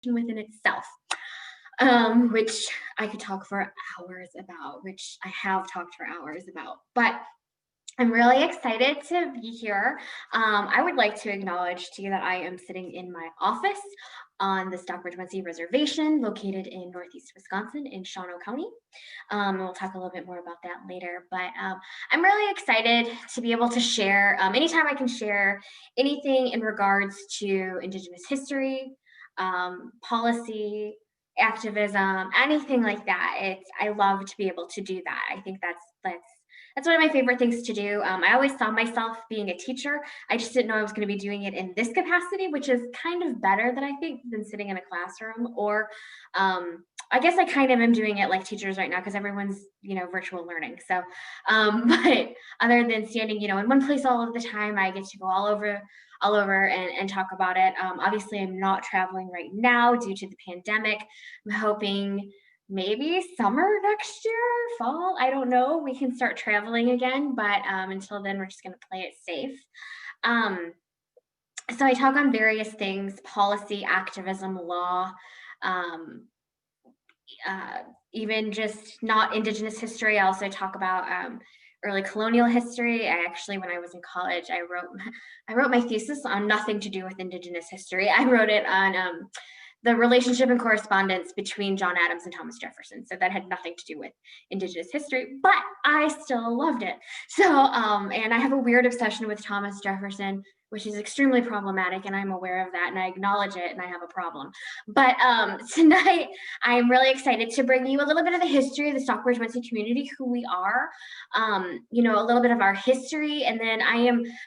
within itself, which I could talk for hours about, which I have talked for hours about. But I'm really excited to be here. I would like to acknowledge to you that I am sitting in my office on the Stockbridge Munsee Reservation, located in northeast Wisconsin in Shawano County. And we'll talk a little bit more about that later. But I'm really excited to be able to share, anytime I can share anything in regards to Indigenous history, policy, activism, anything like that. I love to be able to do that. I think that's one of my favorite things to do. I always saw myself being a teacher. I just didn't know I was going to be doing it in this capacity, which is kind of better than I think than sitting in a classroom. Or I guess I kind of am doing it like teachers right now because everyone's virtual learning. So, but other than standing in one place all of the time, I get to go all over and talk about it. Obviously, I'm not traveling right now due to the pandemic. I'm hoping maybe summer next year, fall, I don't know, we can start traveling again, but until then, we're just going to play it safe. So I talk on various things: policy, activism, law, um, even just not Indigenous history. I also talk about early colonial history. I actually, when I was in college, I wrote my thesis on nothing to do with Indigenous history. I wrote it on the relationship and correspondence between John Adams and Thomas Jefferson. So that had nothing to do with Indigenous history, but I still loved it. So, and I have a weird obsession with Thomas Jefferson, which is extremely problematic, and I'm aware of that, and I acknowledge it, and I have a problem. But tonight, I'm really excited to bring you a little bit of the history of the Stockbridge Munsee community, who we are, a little bit of our history, and then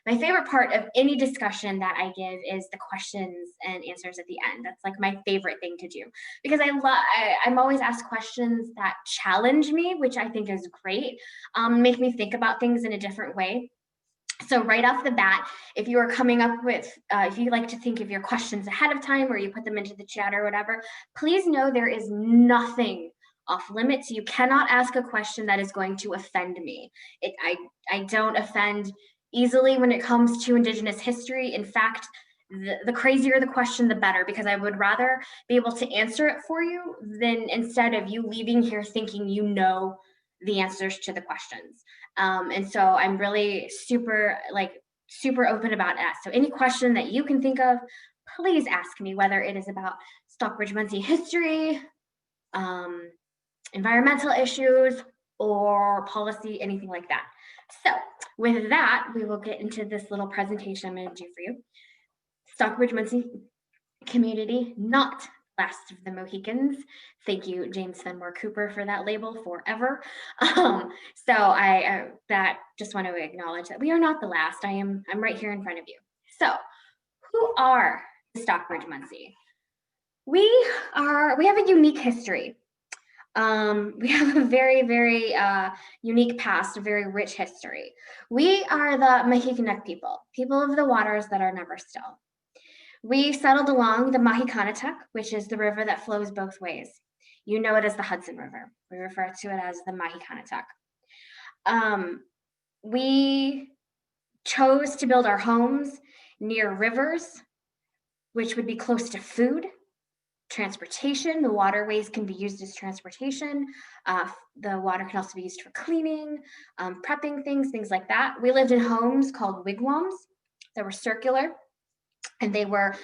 my favorite part of any discussion that I give is the questions and answers at the end. That's like my favorite thing to do, because I'm always asked questions that challenge me, which I think is great, make me think about things in a different way. So right off the bat, if you are coming up with, if you like to think of your questions ahead of time or you put them into the chat or whatever, please know there is nothing off limits. You cannot ask a question that is going to offend me. I don't offend easily when it comes to Indigenous history. In fact, the crazier the question, the better, because I would rather be able to answer it for you than instead of you leaving here thinking you know the answers to the questions. And so I'm really super open about that. So any question that you can think of, please ask me, whether it is about Stockbridge Munsee history, environmental issues, or policy, anything like that. So with that, we will get into this little presentation I'm going to do for you. Stockbridge Munsee community, not last of the Mohicans. Thank you, James Fenimore Cooper, for that label forever. So I just want to acknowledge that we are not the last. I'm right here in front of you. So who are the Stockbridge Munsee? We have a unique history. We have a very, very unique past, a very rich history. We are the Mahikanic people of the waters that are never still. We settled along the Mahicanatuck, which is the river that flows both ways. You know it as the Hudson River. We refer to it as the Mahicanatuck. We chose to build our homes near rivers, which would be close to food, transportation. The waterways can be used as transportation. The water can also be used for cleaning, prepping things like that. We lived in homes called wigwams that were circular, and they were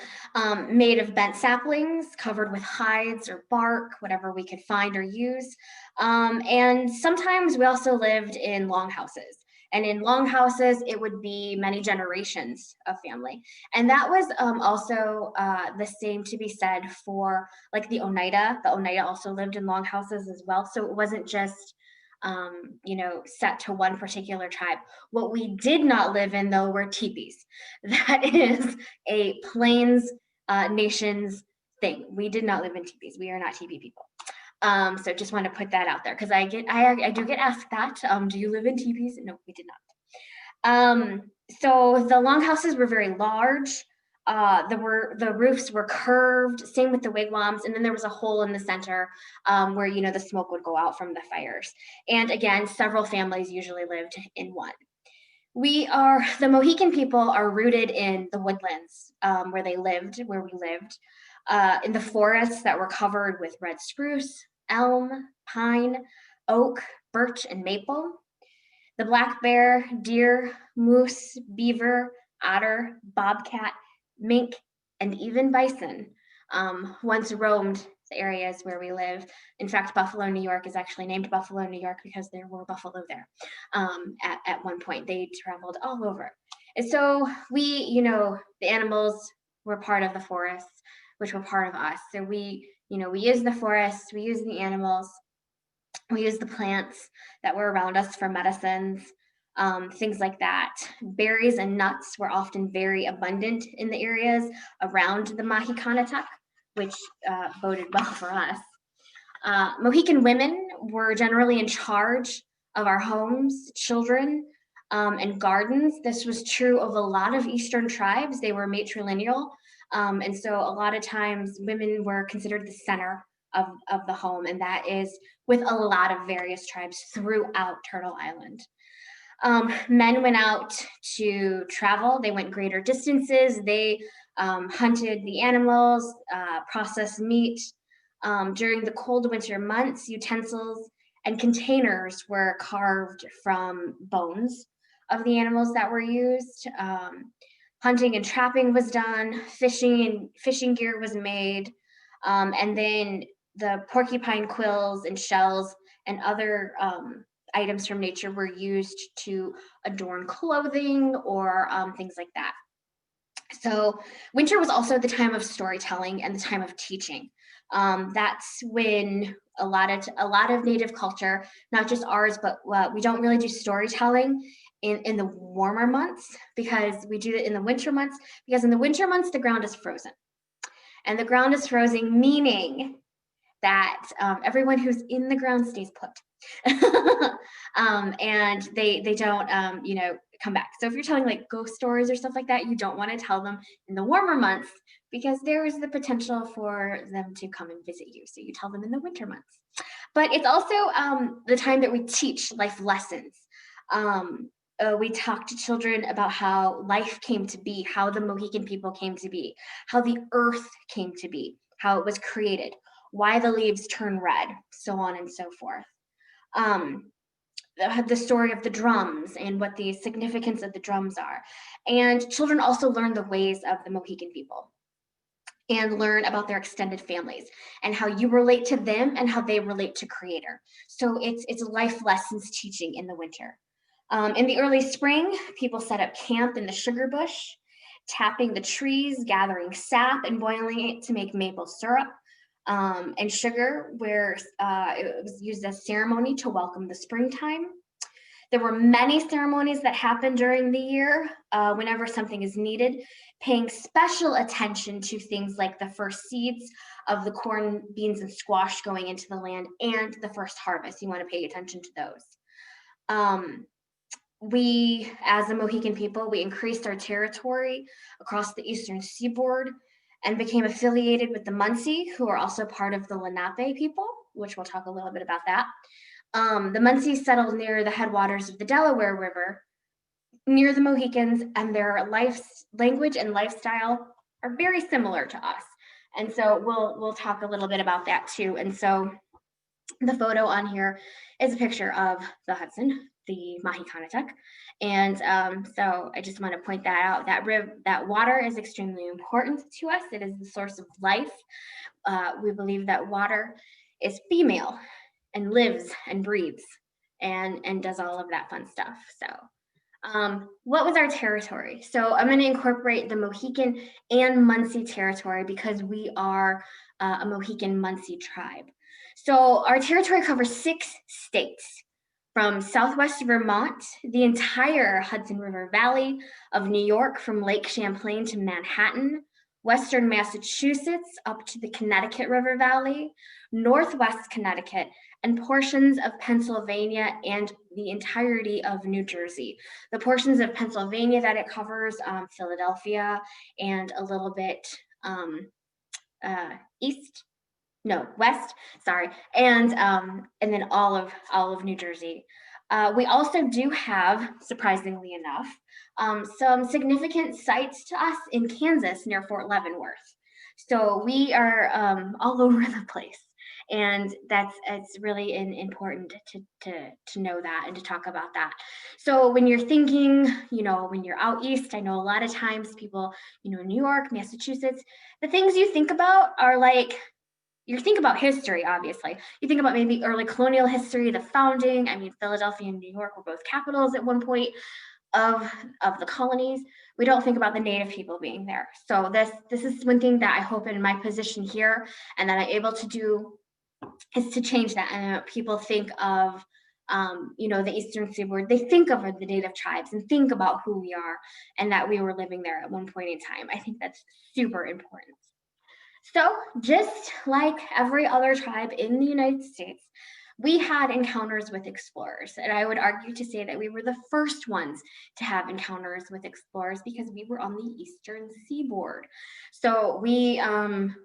made of bent saplings covered with hides or bark, whatever we could find or use. And sometimes we also lived in longhouses. And in longhouses, it would be many generations of family. And that was also the same to be said for like the Oneida. The Oneida also lived in longhouses as well. So it wasn't just set to one particular tribe. What we did not live in, though, were teepees. That is a Plains Nations thing. We did not live in teepees. We are not teepee people. So just want to put that out there, because I do get asked that. Do you live in teepees? No, we did not. So the longhouses were very large. The roofs were curved, same with the wigwams, and then there was a hole in the center where the smoke would go out from the fires. And again, several families usually lived in one. The Mohican people are rooted in the woodlands where we lived. in the forests that were covered with red spruce, elm, pine, oak, birch, and maple. The black bear, deer, moose, beaver, otter, bobcat, mink, and even bison once roamed the areas where we live. In fact, Buffalo, New York is actually named Buffalo, New York because there were buffalo there at one point. They traveled all over. And so the animals were part of the forests, which were part of us. So we use the forests, we use the animals, we use the plants that were around us for medicines, things like that. Berries and nuts were often very abundant in the areas around the Mahikanatak, which boded well for us. Mohican women were generally in charge of our homes, children, and gardens. This was true of a lot of Eastern tribes. They were matrilineal. And so a lot of times women were considered the center of the home, and that is with a lot of various tribes throughout Turtle Island. Men went out to travel. They went greater distances. They hunted the animals, processed meat. During the cold winter months, utensils and containers were carved from bones of the animals that were used. Hunting and trapping was done. Fishing gear was made. And then the porcupine quills and shells and other items from nature were used to adorn clothing or things like that. So winter was also the time of storytelling and the time of teaching. That's when a lot of Native culture, not just ours, but we don't really do storytelling in the warmer months, because we do it in the winter months, because in the winter months the ground is frozen. And the ground is frozen, meaning that everyone who's in the ground stays put. And they don't come back. So if you're telling like ghost stories or stuff like that, you don't want to tell them in the warmer months, because there is the potential for them to come and visit you. So you tell them in the winter months. But it's also the time that we teach life lessons. We talk to children about how life came to be, how the Mohican people came to be, how the earth came to be, how it was created, why the leaves turn red, so on and so forth. The story of the drums and what the significance of the drums are. And children also learn the ways of the Mohican people and learn about their extended families and how you relate to them and how they relate to Creator. So it's life lessons teaching in the winter. In the early spring, people set up camp in the sugar bush, tapping the trees, gathering sap and boiling it to make maple syrup. And sugar, where it was used as ceremony to welcome the springtime. There were many ceremonies that happened during the year whenever something is needed, paying special attention to things like the first seeds of the corn, beans, and squash going into the land and the first harvest. You want to pay attention to those. We, as the Mohican people, we increased our territory across the eastern seaboard and became affiliated with the Munsee, who are also part of the Lenape people, which we'll talk a little bit about that. The Munsee settled near the headwaters of the Delaware River, near the Mohicans, and their language and lifestyle are very similar to us. And so we'll talk a little bit about that too. And so the photo on here is a picture of the Hudson, the Mahikanatak. And so I just want to point that out. That water is extremely important to us. It is the source of life. We believe that water is female and lives and breathes and does all of that fun stuff. So what was our territory? So I'm going to incorporate the Mohican and Munsee territory because we are a Mohican Munsee tribe. So our territory covers 6 states, from southwest Vermont, the entire Hudson River Valley of New York from Lake Champlain to Manhattan, western Massachusetts up to the Connecticut River Valley, northwest Connecticut, and portions of Pennsylvania and the entirety of New Jersey. The portions of Pennsylvania that it covers, Philadelphia, and a little bit west, sorry, and then all of New Jersey. We also do have, surprisingly enough, some significant sites to us in Kansas near Fort Leavenworth. So we are all over the place. And it's really important to know that and to talk about that. So when you're thinking, when you're out east, I know a lot of times people, New York, Massachusetts, the things you think about are like, you think about history, obviously. You think about maybe early colonial history, the founding. I mean, Philadelphia and New York were both capitals at one point of the colonies. We don't think about the native people being there. So this is one thing that I hope in my position here and that I'm able to do is to change that. And people think of the Eastern Seaboard, they think of the native tribes and think about who we are and that we were living there at one point in time. I think that's super important. So, just like every other tribe in the United States, we had encounters with explorers. And I would argue to say that we were the first ones to have encounters with explorers because we were on the eastern seaboard. So we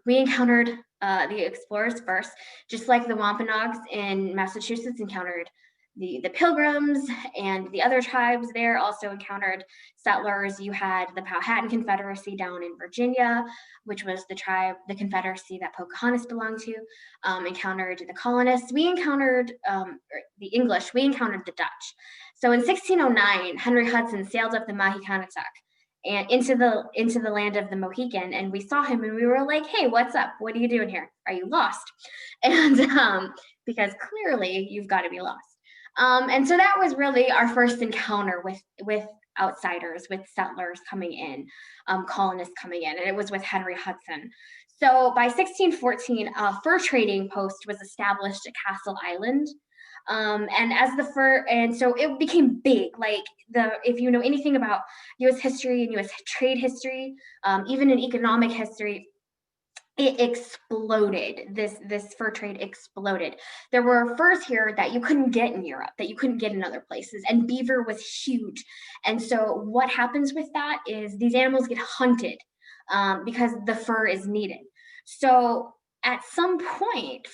encountered the explorers first, just like the Wampanoags in Massachusetts encountered the Pilgrims, and the other tribes there also encountered settlers. You had the Powhatan Confederacy down in Virginia, which was the confederacy that Pocahontas belonged to, encountered the colonists. We encountered the English. We encountered the Dutch. So in 1609, Henry Hudson sailed up the Mahicanatuck and into the land of the Mohican, and we saw him, and we were like, "Hey, what's up? What are you doing here? Are you lost?" And because clearly you've got to be lost. And so that was really our first encounter with outsiders, with settlers coming in, colonists coming in, and it was with Henry Hudson. So by 1614, a fur trading post was established at Castle Island. And so it became big. Like if you know anything about U.S. history and U.S. trade history, even in economic history, it exploded. This fur trade exploded. There were furs here that you couldn't get in Europe, that you couldn't get in other places, and beaver was huge. And so what happens with that is these animals get hunted because the fur is needed. So at some point,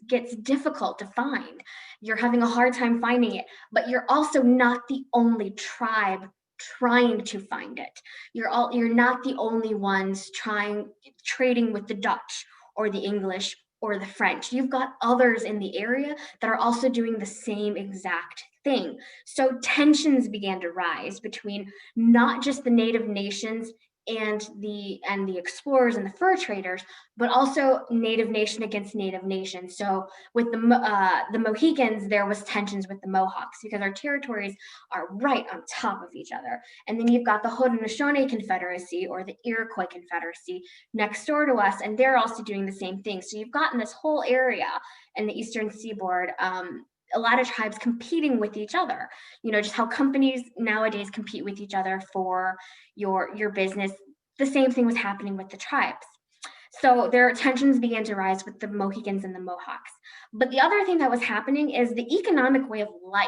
gets difficult to find. You're having a hard time finding it, but you're also not the only tribe trying to find it. You're not the only ones trading with the Dutch or the English or the French. You've got others in the area that are also doing the same exact thing. So tensions began to rise between not just the native nations and the explorers and the fur traders, but also native nation against native nation. So with the Mohicans, there was tensions with the Mohawks because our territories are right on top of each other. And then you've got the Haudenosaunee Confederacy or the Iroquois Confederacy next door to us, and they're also doing the same thing. So you've gotten this whole area in the eastern seaboard, a lot of tribes competing with each other. Just how companies nowadays compete with each other for your business. The same thing was happening with the tribes. So their tensions began to rise with the Mohicans and the Mohawks. But the other thing that was happening is the economic way of life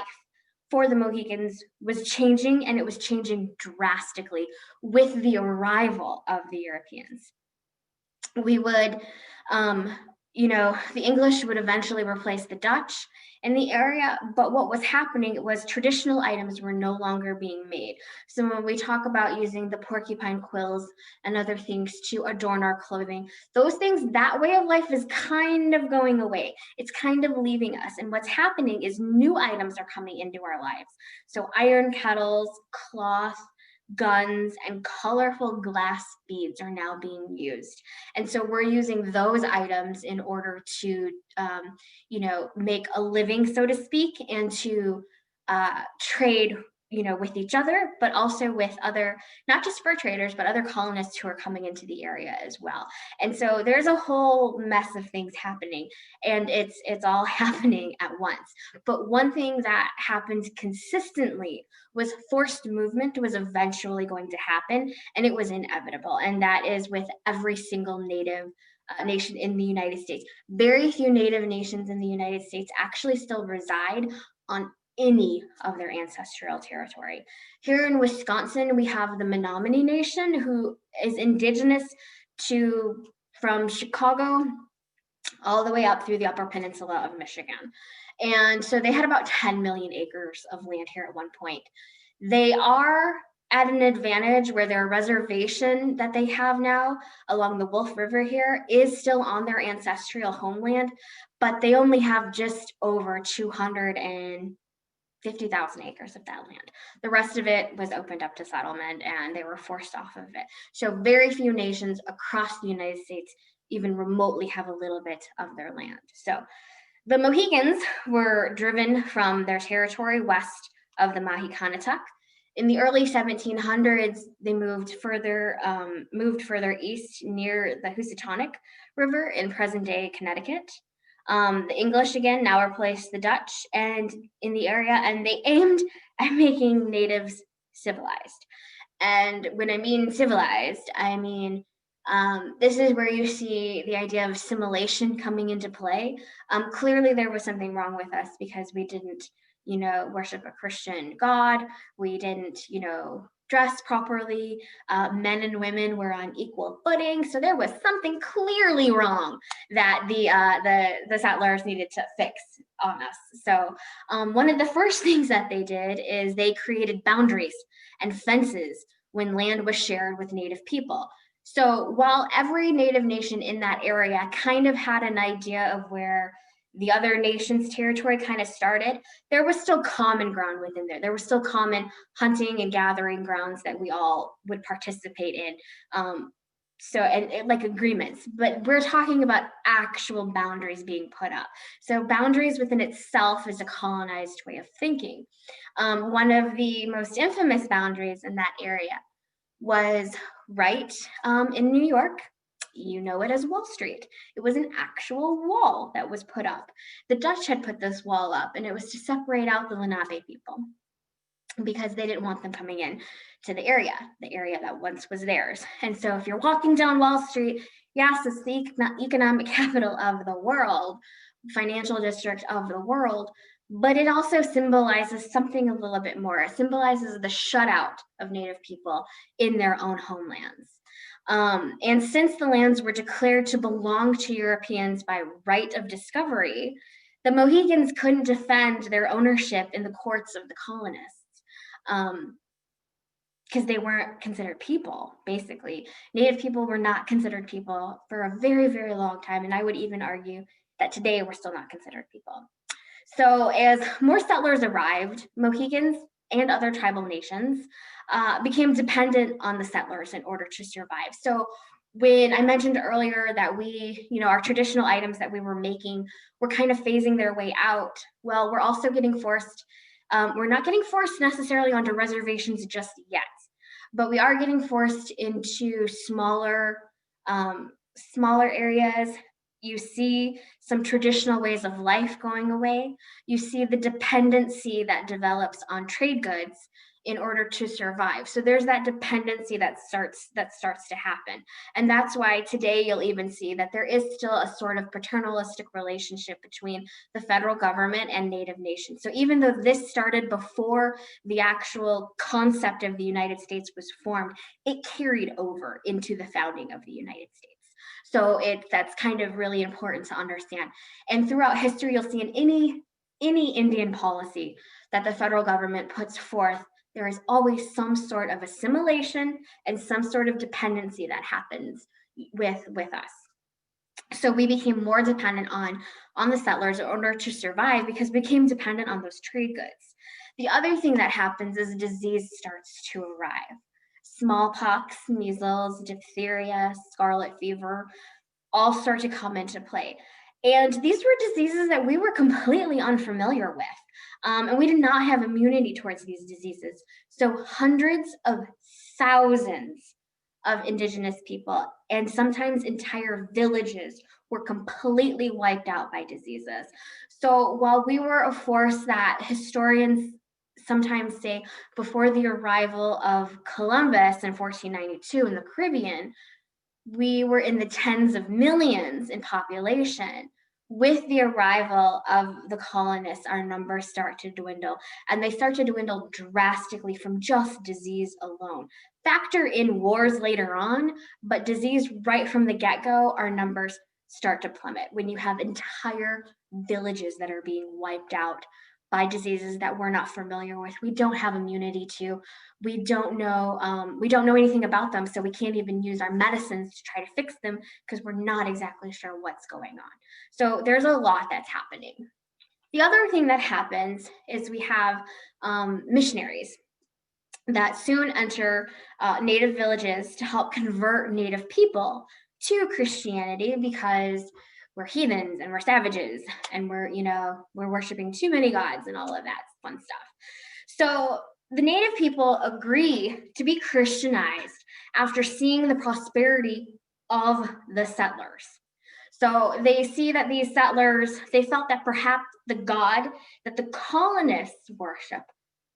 for the Mohicans was changing, and it was changing drastically with the arrival of the Europeans. We would, the English would eventually replace the Dutch in the area, but what was happening was traditional items were no longer being made. So when we talk about using the porcupine quills and other things to adorn our clothing, those things, that way of life is kind of going away. It's kind of leaving us. And what's happening is new items are coming into our lives. So iron kettles, cloth, guns, and colorful glass beads are now being used. And so we're using those items in order to, make a living, so to speak, and to trade, with each other, but also with other, not just fur traders, but other colonists who are coming into the area as well. And so there's a whole mess of things happening, and it's all happening at once. But one thing that happened consistently was forced movement was eventually going to happen, and it was inevitable. And that is with every single native nation in the United States. Very few native nations in the United States actually still reside on any of their ancestral territory. Here in Wisconsin, we have the Menominee Nation, who is indigenous from Chicago all the way up through the Upper Peninsula of Michigan. And so they had about 10 million acres of land here at one point. They are at an advantage where their reservation that they have now along the Wolf River here is still on their ancestral homeland, but they only have just over 250,000 acres of that land. The rest of it was opened up to settlement and they were forced off of it. So very few nations across the United States even remotely have a little bit of their land. So the Mohegans were driven from their territory west of the Mahicanatuck. In the early 1700s, they moved further east near the Housatonic River in present-day Connecticut. The English again now replaced the Dutch and in the area, and they aimed at making natives civilized. And when I mean civilized, I mean this is where you see the idea of assimilation coming into play. Clearly, there was something wrong with us because we didn't, worship a Christian God. We didn't, dress properly. Men and women were on equal footing. So there was something clearly wrong that the settlers needed to fix on us. So one of the first things that they did is they created boundaries and fences when land was shared with Native people. So while every Native nation in that area kind of had an idea of where the other nation's territory kind of started, there was still common ground within there. There was still common hunting and gathering grounds that we all would participate in. And like agreements, but we're talking about actual boundaries being put up. So boundaries within itself is a colonized way of thinking. One of the most infamous boundaries in that area was right in New York. You know it as Wall Street. It was an actual wall that was put up. The Dutch had put this wall up, and it was to separate out the Lenape people because they didn't want them coming in to the area that once was theirs. And so if you're walking down Wall Street, yes, it's the economic capital of the world, financial district of the world, but it also symbolizes something a little bit more. It symbolizes the shutout of Native people in their own homelands. And since the lands were declared to belong to Europeans by right of discovery, the Mohegans couldn't defend their ownership in the courts of the colonists because they weren't considered people, basically. Native people were not considered people for a very, very long time. And I would even argue that today we're still not considered people. So as more settlers arrived, Mohegans and other tribal nations became dependent on the settlers in order to survive. So when I mentioned earlier that we, our traditional items that we were making were kind of phasing their way out, well, we're also getting forced, we're not getting forced necessarily onto reservations just yet, but we are getting forced into smaller areas. You see some traditional ways of life going away. You see the dependency that develops on trade goods in order to survive. So there's that dependency that starts to happen. And that's why today you'll even see that there is still a sort of paternalistic relationship between the federal government and Native nations. So even though this started before the actual concept of the United States was formed, it carried over into the founding of the United States. So that's kind of really important to understand. And throughout history, you'll see in any Indian policy that the federal government puts forth, there is always some sort of assimilation and some sort of dependency that happens with us. So we became more dependent on the settlers in order to survive because we became dependent on those trade goods. The other thing that happens is disease starts to arrive. Smallpox, measles, diphtheria, scarlet fever all start to come into play. And these were diseases that we were completely unfamiliar with. And we did not have immunity towards these diseases. So hundreds of thousands of indigenous people and sometimes entire villages were completely wiped out by diseases. So while we were a force that historians sometimes say before the arrival of Columbus in 1492 in the Caribbean, we were in the tens of millions in population. With the arrival of the colonists, our numbers start to dwindle, and they start to dwindle drastically from just disease alone. Factor in wars later on, but disease right from the get-go, our numbers start to plummet when you have entire villages that are being wiped out by diseases that we're not familiar with. We don't have immunity to. We don't know anything about them, so we can't even use our medicines to try to fix them because we're not exactly sure what's going on. So there's a lot that's happening. The other thing that happens is we have missionaries that soon enter native villages to help convert native people to Christianity because we're heathens and we're savages and we're worshiping too many gods and all of that fun stuff. So the native people agree to be Christianized after seeing the prosperity of the settlers. So they see that these settlers, they felt that perhaps the God that the colonists worship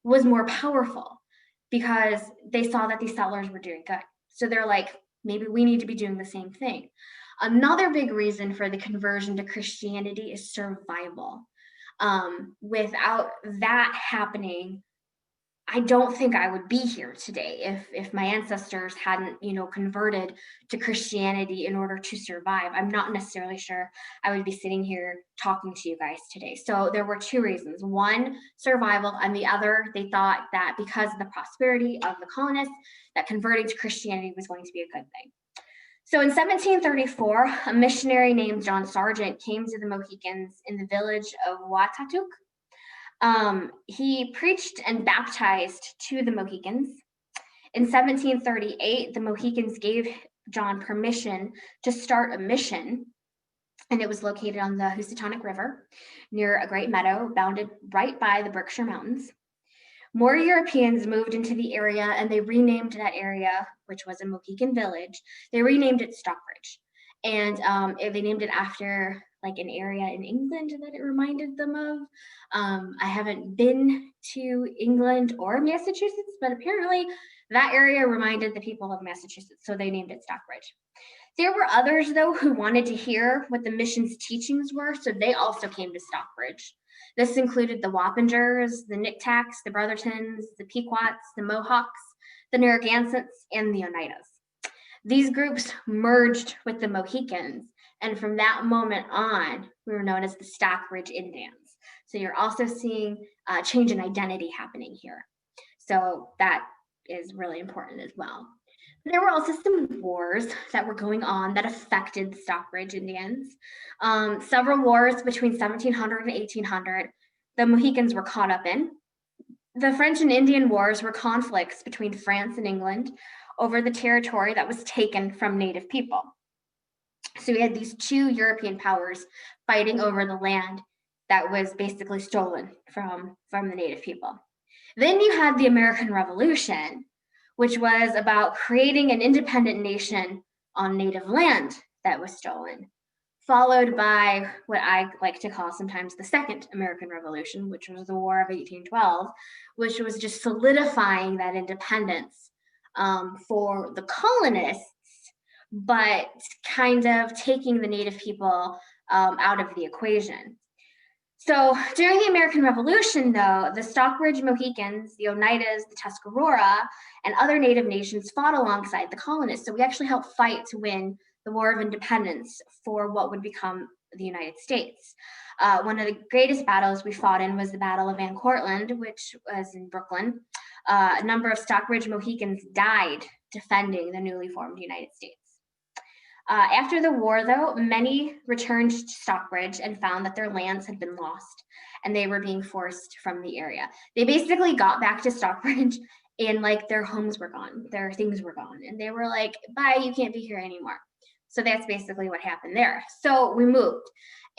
was more powerful because they saw that these settlers were doing good. So they're like, maybe we need to be doing the same thing. Another big reason for the conversion to Christianity is survival. Without that happening, I don't think I would be here today if my ancestors hadn't, converted to Christianity in order to survive. I'm not necessarily sure I would be sitting here talking to you guys today. So there were two reasons. One, survival, and the other, they thought that because of the prosperity of the colonists, that converting to Christianity was going to be a good thing. So in 1734, a missionary named John Sargent came to the Mohicans in the village of Watatuk. He preached and baptized to the Mohicans. In 1738, the Mohicans gave John permission to start a mission, and it was located on the Housatonic River near a great meadow bounded right by the Berkshire Mountains. More Europeans moved into the area, and they renamed that area, which was a Mohican village, they renamed it Stockbridge. And they named it after like an area in England that it reminded them of. I haven't been to England or Massachusetts, but apparently that area reminded the people of Massachusetts, so they named it Stockbridge. There were others, though, who wanted to hear what the mission's teachings were, so they also came to Stockbridge. This included the Wappingers, the Nictacs, the Brothertons, the Pequots, the Mohawks, the Narragansetts, and the Oneidas. These groups merged with the Mohicans, and from that moment on, we were known as the Stockbridge Indians. So you're also seeing a change in identity happening here. So that is really important as well. There were also some wars that were going on that affected the Stockbridge Indians. Several wars between 1700 and 1800, the Mohicans were caught up in. The French and Indian Wars were conflicts between France and England over the territory that was taken from native people. So we had these two European powers fighting over the land that was basically stolen from the native people. Then you had the American Revolution, which was about creating an independent nation on native land that was stolen, followed by what I like to call sometimes the Second American Revolution, which was the War of 1812, which was just solidifying that independence for the colonists, but kind of taking the native people out of the equation. So during the American Revolution, though, the Stockbridge Mohicans, the Oneidas, the Tuscarora, and other native nations fought alongside the colonists. So we actually helped fight to win the War of Independence for what would become the United States. One of the greatest battles we fought in was the Battle of Van Cortlandt, which was in Brooklyn. A number of Stockbridge Mohicans died defending the newly formed United States. After the war, though, many returned to Stockbridge and found that their lands had been lost and they were being forced from the area. They basically got back to Stockbridge and like their homes were gone, their things were gone, and they were like, bye, you can't be here anymore. So that's basically what happened there. So we moved.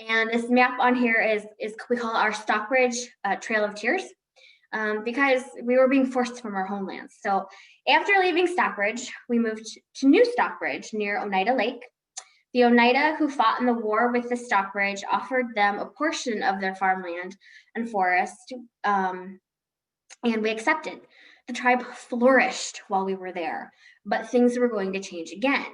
And this map on here is we call our Stockbridge Trail of Tears because we were being forced from our homelands. So after leaving Stockbridge, we moved to New Stockbridge near Oneida Lake. The Oneida who fought in the war with the Stockbridge offered them a portion of their farmland and forest, and we accepted. The tribe flourished while we were there, but things were going to change again.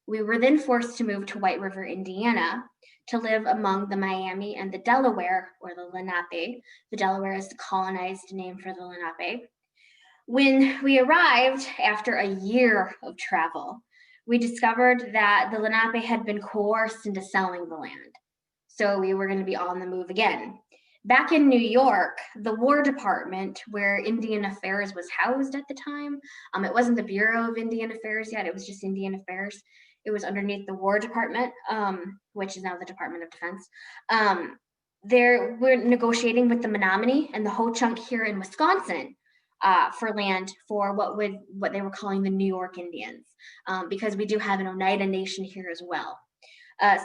We were then forced to move to White River, Indiana, to live among the Miami and the Delaware, or the Lenape. The Delaware is the colonized name for the Lenape. When we arrived after a year of travel, we discovered that the Lenape had been coerced into selling the land. So we were going to be on the move again. Back in New York, the War Department, where Indian Affairs was housed at the time, it wasn't the Bureau of Indian Affairs yet, it was just Indian Affairs. It was underneath the War Department, which is now the Department of Defense. We're negotiating with the Menominee and the Ho-Chunk here in Wisconsin for land for what they were calling the New York Indians, because we do have an Oneida Nation here as well.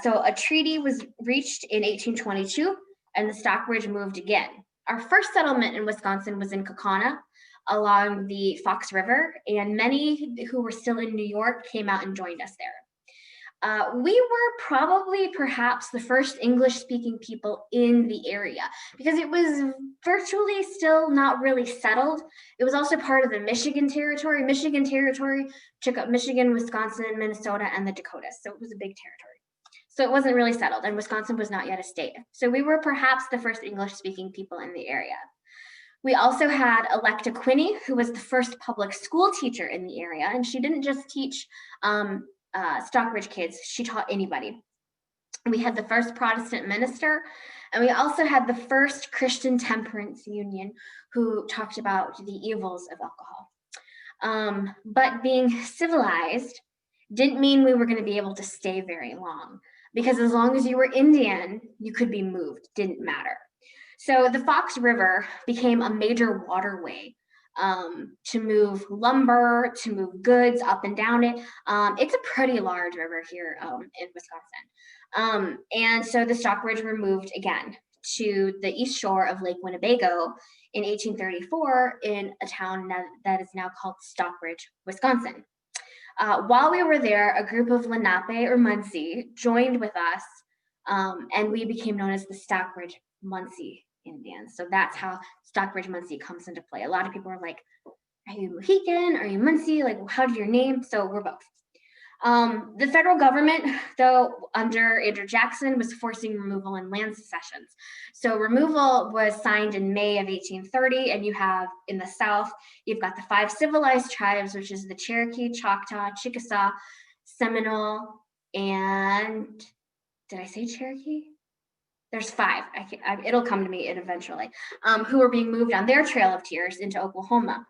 So a treaty was reached in 1822, and the Stockbridge moved again. Our first settlement in Wisconsin was in Kaukauna along the Fox River, and many who were still in New York came out and joined us there. We were probably perhaps the first English-speaking people in the area because it was virtually still not really settled. It was also part of the Michigan Territory. Michigan Territory took up Michigan, Wisconsin, Minnesota, and the Dakotas, so it was a big territory. So it wasn't really settled, and Wisconsin was not yet a state. So we were perhaps the first English-speaking people in the area. We also had Electa Quinney, who was the first public school teacher in the area, and she didn't just teach Stockbridge kids, she taught anybody. We had the first Protestant minister, and we also had the first Christian temperance union who talked about the evils of alcohol. But being civilized didn't mean we were going to be able to stay very long, because as long as you were Indian, you could be moved, didn't matter. So the Fox River became a major waterway to move lumber, to move goods up and down it. It's a pretty large river here in Wisconsin. And so the Stockbridge were moved again to the east shore of Lake Winnebago in 1834 in a town that is now called Stockbridge, Wisconsin. While we were there, a group of Lenape or Munsee joined with us, and we became known as the Stockbridge Munsee Indians. So that's how Stockbridge Munsee comes into play. A lot of people are like, are you Mohican? Are you Munsee? Like, how did your name? So we're both. The federal government, though, under Andrew Jackson, was forcing removal and land secessions. So removal was signed in May of 1830, and you have in the South, you've got the 5 civilized tribes, which is the Cherokee, Choctaw, Chickasaw, Seminole, and did I say Cherokee? There's 5. It'll come to me eventually, who were being moved on their Trail of Tears into Oklahoma.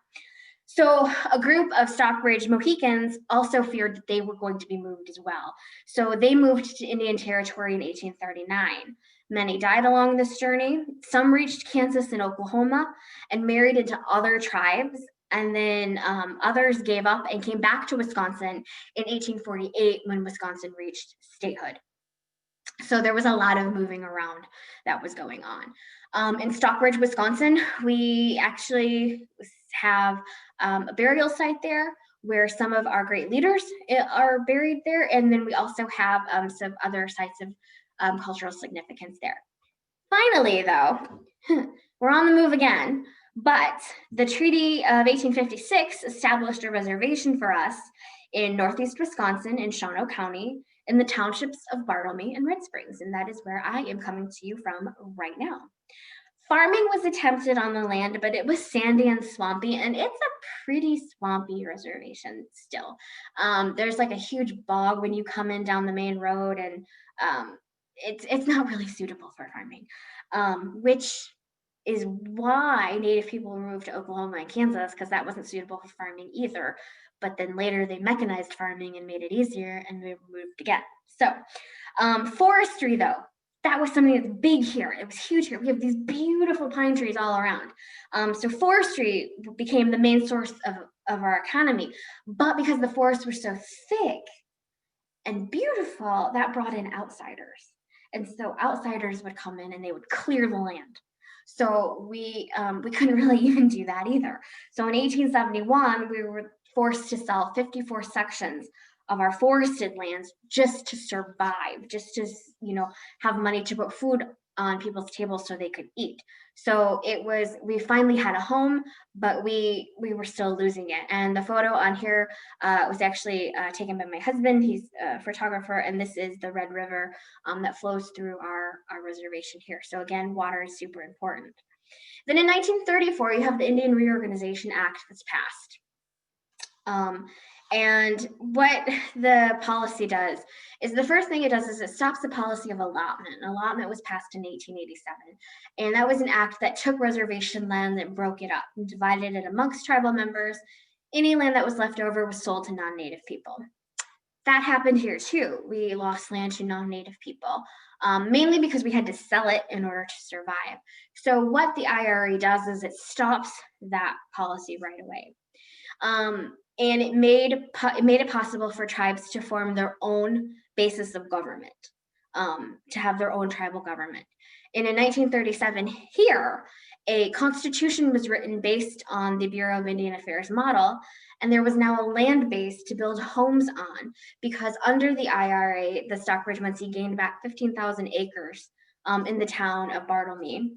So a group of Stockbridge Mohicans also feared that they were going to be moved as well. So they moved to Indian Territory in 1839. Many died along this journey. Some reached Kansas and Oklahoma and married into other tribes. And then others gave up and came back to Wisconsin in 1848 when Wisconsin reached statehood. So there was a lot of moving around that was going on. In Stockbridge, Wisconsin, we actually have a burial site there where some of our great leaders are buried there. And then we also have some other sites of cultural significance there. Finally, though, we're on the move again, but the Treaty of 1856 established a reservation for us in Northeast Wisconsin in Shawano County in the townships of Bartlemy and Red Springs, and that is where I am coming to you from right now. Farming was attempted on the land, but it was sandy and swampy, and it's a pretty swampy reservation still. There's like a huge bog when you come in down the main road, and it's not really suitable for farming, which is why Native people moved to Oklahoma and Kansas, because that wasn't suitable for farming either. But then later they mechanized farming and made it easier, and we moved again. So forestry, though, that was something that's big here. It was huge here. We have these beautiful pine trees all around. So forestry became the main source of our economy. But because the forests were so thick and beautiful, that brought in outsiders. And so outsiders would come in and they would clear the land. So we couldn't really even do that either. So in 1871, we were forced to sell 54 sections of our forested lands just to survive, just to, have money to put food on people's tables so they could eat. So we finally had a home, but we were still losing it. And the photo on here was actually taken by my husband. He's a photographer, and this is the Red River that flows through our reservation here. So again, water is super important. Then in 1934, you have the Indian Reorganization Act that's passed. And what the policy does is the first thing it does is it stops the policy of allotment. Allotment was passed in 1887. And that was an act that took reservation land and broke it up and divided it amongst tribal members. Any land that was left over was sold to non-native people. That happened here too. We lost land to non-native people, mainly because we had to sell it in order to survive. So what the IRA does is it stops that policy right away. And it made it possible for tribes to form their own basis of government, to have their own tribal government. And in 1937, here, a constitution was written based on the Bureau of Indian Affairs model, and there was now a land base to build homes on, because under the IRA, the Stockbridge Munsee gained back 15,000 acres in the town of Bartlemy.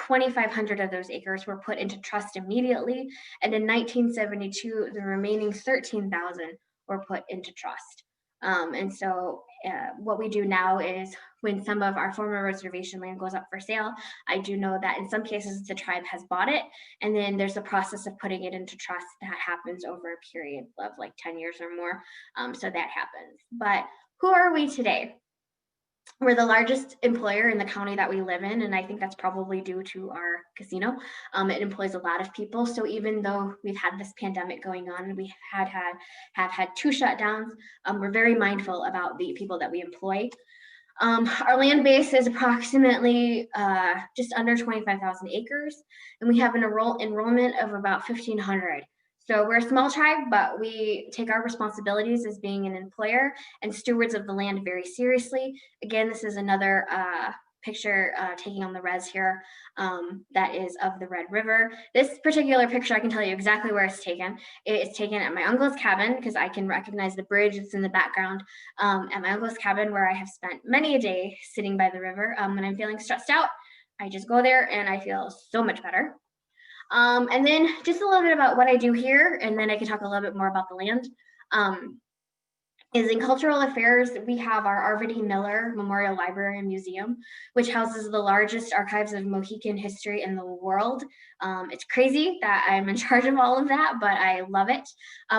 2,500 of those acres were put into trust immediately, and in 1972, the remaining 13,000 were put into trust. And so what we do now is when some of our former reservation land goes up for sale, I do know that in some cases the tribe has bought it, and then there's a process of putting it into trust that happens over a period of like 10 years or more. So that happens. But who are we today? We're the largest employer in the county that we live in, and I think that's probably due to our casino. It employs a lot of people. So even though we've had this pandemic going on and we have had two shutdowns, we're very mindful about the people that we employ. Our land base is approximately just under 25,000 acres, and we have an enrollment of about 1,500. So we're a small tribe, but we take our responsibilities as being an employer and stewards of the land very seriously. Again, this is another picture taking on the res here that is of the Red River. This particular picture, I can tell you exactly where it's taken. It's taken at my uncle's cabin because I can recognize the bridge that's in the background at my uncle's cabin, where I have spent many a day sitting by the river. When I'm feeling stressed out, I just go there and I feel so much better. And then just a little bit about what I do here, and then I can talk a little bit more about the land. Is in cultural affairs, we have our Arvid E. Miller Memorial Library and Museum, which houses the largest archives of Mohican history in the world. It's crazy that I'm in charge of all of that, but I love it.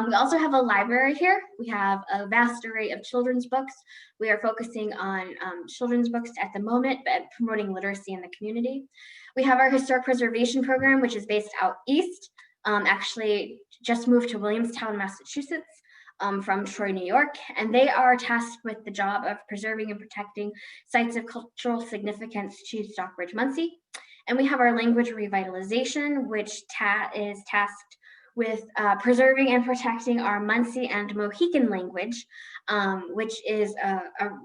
We also have a library here. We have a vast array of children's books. We are focusing on children's books at the moment, but promoting literacy in the community. We have our historic preservation program, which is based out east, actually just moved to Williamstown, Massachusetts. From Troy, New York, and they are tasked with the job of preserving and protecting sites of cultural significance to Stockbridge, Munsee. And we have our language revitalization, which is tasked with preserving and protecting our Munsee and Mohican language, which is a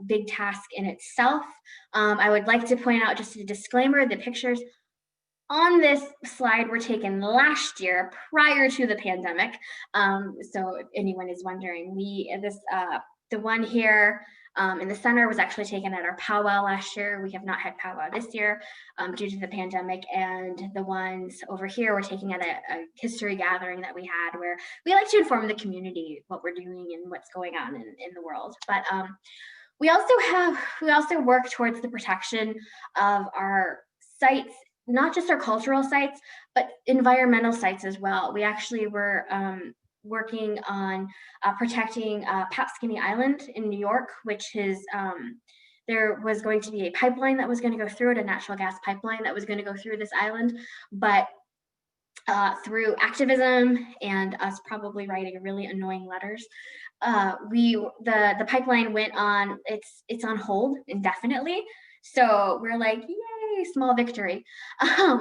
big task in itself. I would like to point out, just a disclaimer, the pictures on this slide were taken last year prior to the pandemic. So if anyone is wondering, the one here in the center was actually taken at our powwow last year. We have not had powwow this year due to the pandemic. And the ones over here were taken at a history gathering that we had, where we like to inform the community what we're doing and what's going on in the world. But we also work towards the protection of our sites, not just our cultural sites, but environmental sites as well. We actually were working on protecting Papskinny Island in New York, which is, there was going to be a pipeline that was going to go through it, a natural gas pipeline that was going to go through this island, but through activism and us probably writing really annoying letters, the pipeline went on, it's on hold indefinitely. So we're like, yay, small victory.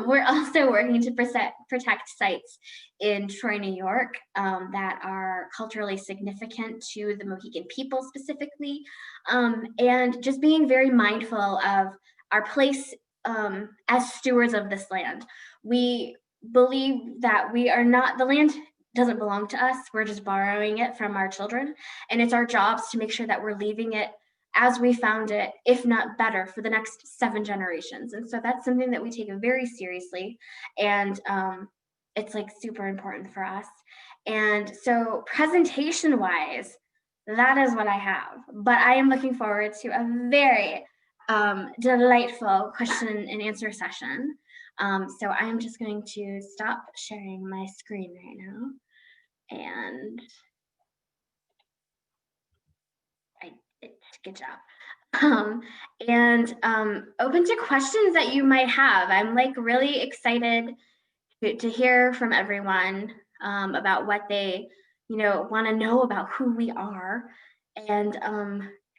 We're also working to protect sites in Troy, New York that are culturally significant to the Mohican people specifically, and just being very mindful of our place as stewards of this land. We believe that we are not, the land doesn't belong to us, we're just borrowing it from our children, and it's our jobs to make sure that we're leaving it as we found it, if not better, for the next 7 generations. And so that's something that we take very seriously, and it's like super important for us. And so presentation wise, that is what I have, but I am looking forward to a very delightful question and answer session. So I am just going to stop sharing my screen right now, and Good job. And open to questions that you might have. I'm like really excited to hear from everyone about what they, want to know about who we are, and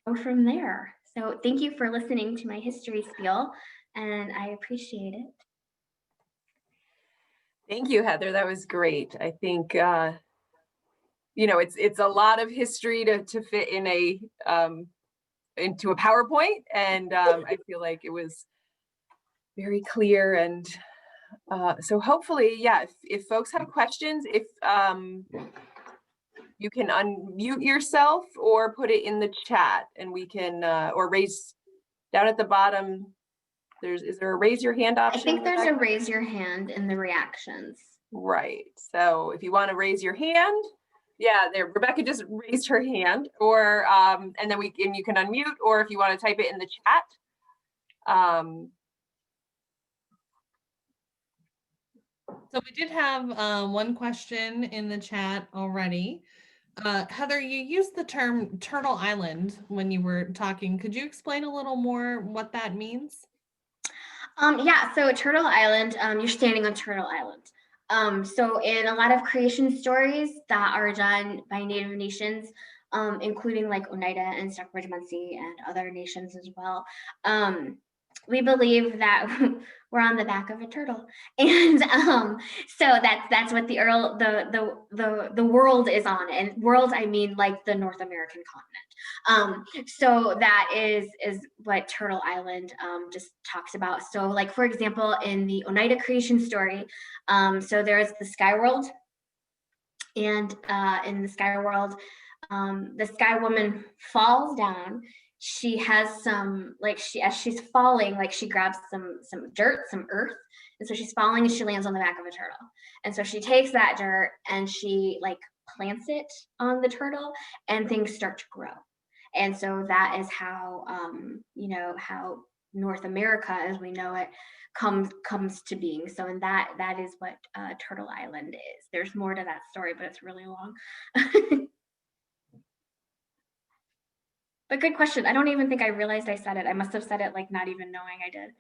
go from there. So thank you for listening to my history spiel, and I appreciate it. Thank you, Heather. That was great. I think it's a lot of history to fit in into a PowerPoint, and I feel like it was very clear. And so hopefully, yeah, if folks have questions, if you can unmute yourself or put it in the chat, and we can or raise down at the bottom. Is there a raise your hand option? I think there's a raise your hand in the reactions. Right. So if you want to raise your hand, yeah, there, Rebecca just raised her hand, or and then you can unmute, or if you want to type it in the chat. So we did have one question in the chat already. Heather, you used the term Turtle Island when you were talking. Could you explain a little more what that means? Yeah, so Turtle Island, you're standing on Turtle Island. So in a lot of creation stories that are done by Native nations, including like Oneida and Stockbridge, Munsee, and other nations as well, we believe that we're on the back of a turtle, and so that's what the world is on. And world, I mean like the North American continent. So that is what Turtle Island just talks about. So like, for example, in the Oneida creation story, so there's the sky world, and in the sky world, the sky woman falls down. She has some, like, as she's falling, like, she grabs some dirt, some earth, and so she's falling and she lands on the back of a turtle. And so she takes that dirt and she like plants it on the turtle, and things start to grow. And so that is how how North America as we know it comes to being. So, and that is what Turtle Island is. There's more to that story, but it's really long. But good question. I don't even think I realized I said it. I must have said it like not even knowing I did.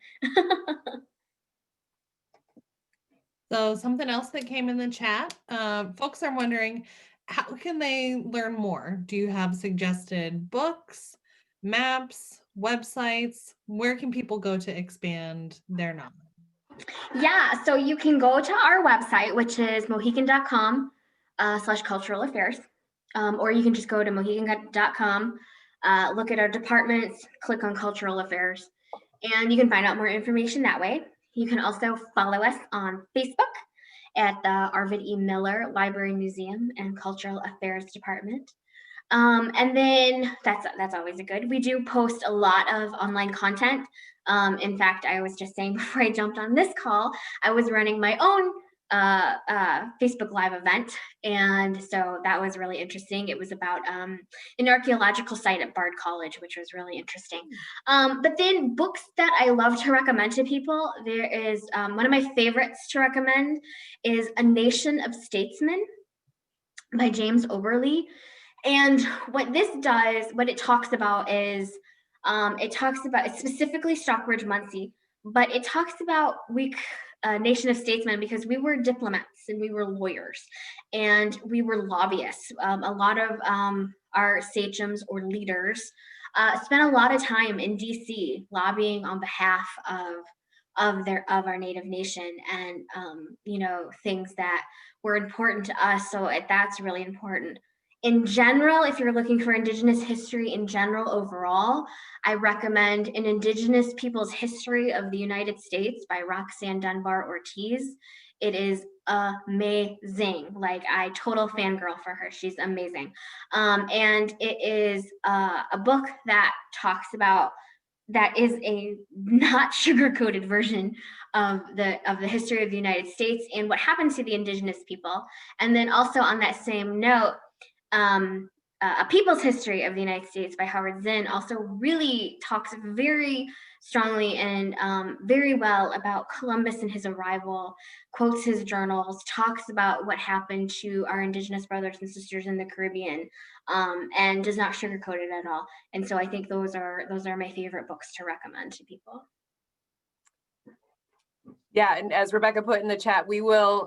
So something else that came in the chat, folks are wondering, how can they learn more? Do you have suggested books, maps, websites? Where can people go to expand their knowledge? Yeah, so you can go to our website, which is mohican.com /cultural affairs. Or you can just go to mohican.com, look at our departments, click on cultural affairs, and you can find out more information that way. You can also follow us on Facebook at the Arvid E. Miller Library, Museum, and Cultural Affairs Department. And then that's always a good. We do post a lot of online content. In fact, I was just saying before I jumped on this call, I was running my own Facebook Live event, and so that was really interesting. It was about an archaeological site at Bard College, which was really interesting. But then books that I love to recommend to people, there is one of my favorites to recommend is A Nation of Statesmen by James Oberle. And what this does, what it talks about is, it's specifically Stockbridge, Munsee, but it talks about nation of statesmen because we were diplomats and we were lawyers and we were lobbyists. A lot of our sachems or leaders spent a lot of time in DC lobbying on behalf of our native nation, and things that were important to us. So that's really important. In general, if you're looking for Indigenous history in general overall, I recommend An Indigenous People's History of the United States by Roxanne Dunbar Ortiz. It is amazing. Like, I total fangirl for her. She's amazing. And it is a book that talks about, that is a not sugar-coated version of the history of the United States and what happened to the Indigenous people. And then also on that same note, A People's History of the United States by Howard Zinn also really talks very strongly and very well about Columbus and his arrival, quotes his journals, talks about what happened to our Indigenous brothers and sisters in the Caribbean, and does not sugarcoat it at all. And so I think those are my favorite books to recommend to people. Yeah, and as Rebecca put in the chat, we will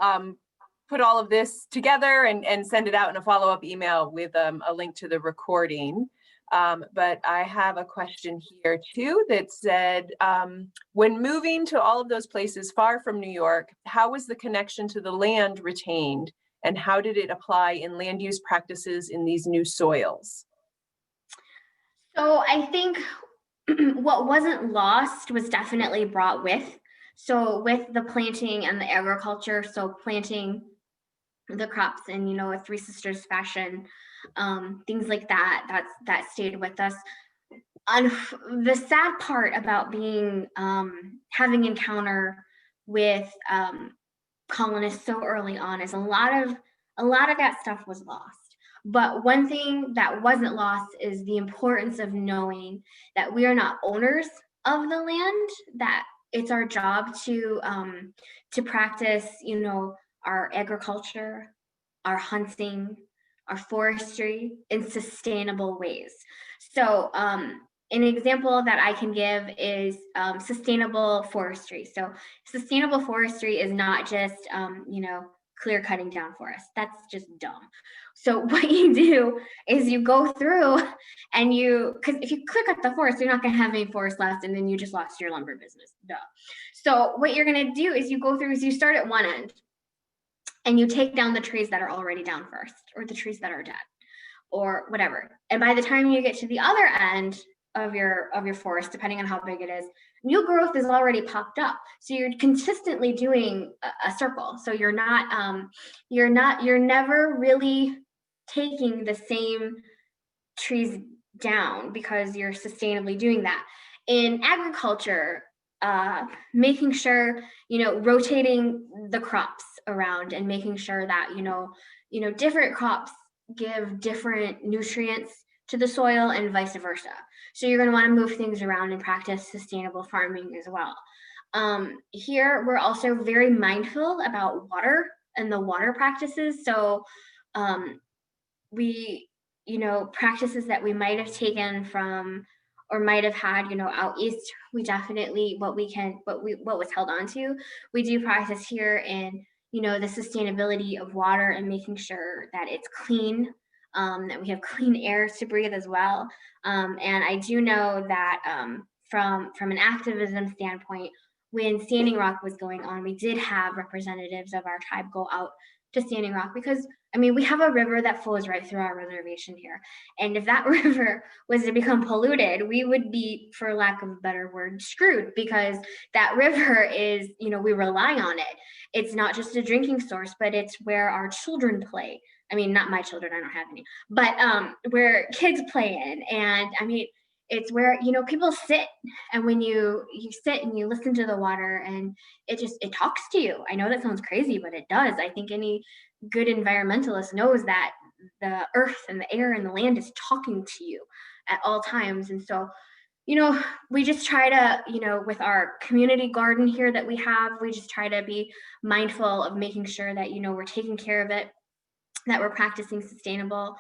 put all of this together and send it out in a follow-up email with a link to the recording. But I have a question here too that said, when moving to all of those places far from New York, how was the connection to the land retained, and how did it apply in land use practices in these new soils? So I think what wasn't lost was definitely brought with. So with the planting and the agriculture, so planting the crops in, you know, a Three Sisters fashion, things like that, that stayed with us. The sad part about being having encounter with colonists so early on is a lot of that stuff was lost. But one thing that wasn't lost is the importance of knowing that we are not owners of the land, that it's our job to practice, you know, our agriculture, our hunting, our forestry in sustainable ways. So an example that I can give is sustainable forestry. So sustainable forestry is not just, you know, clear cutting down forests. That's just dumb. So what you do is you go through and because if you clear cut the forest, you're not going to have any forest left, and then you just lost your lumber business. Duh. So what you're going to do is you go through, is you start at one end and you take down the trees that are already down first, or the trees that are dead, or whatever. And by the time you get to the other end of your forest, depending on how big it is, new growth is already popped up. So you're consistently doing a circle. So you're never really taking the same trees down because you're sustainably doing that. In agriculture, making sure, you know, rotating the crops around and making sure that, you know, different crops give different nutrients to the soil and vice versa. So you're going to want to move things around and practice sustainable farming as well. Here, we're also very mindful about water and the water practices. So we, you know, practices that we might have taken from or might have had, you know, out east, we definitely, what was held on to, we do practice here in, you know, the sustainability of water and making sure that it's clean, that we have clean air to breathe as well. And I do know that from an activism standpoint, when Standing Rock was going on, we did have representatives of our tribe go out to Standing Rock because, I mean, we have a river that flows right through our reservation here. And if that river was to become polluted, we would be, for lack of a better word, screwed, because that river is, you know, we rely on it. It's not just a drinking source, but it's where our children play. I mean, not my children, I don't have any, but where kids play in. And I mean, it's where, you know, people sit, and when you sit and you listen to the water, and it talks to you. I know that sounds crazy, but it does. I think any good environmentalist knows that the earth and the air and the land is talking to you at all times. And so, you know, we just try to, you know, with our community garden here that we have, we just try to be mindful of making sure that, you know, we're taking care of it, that we're practicing sustainable,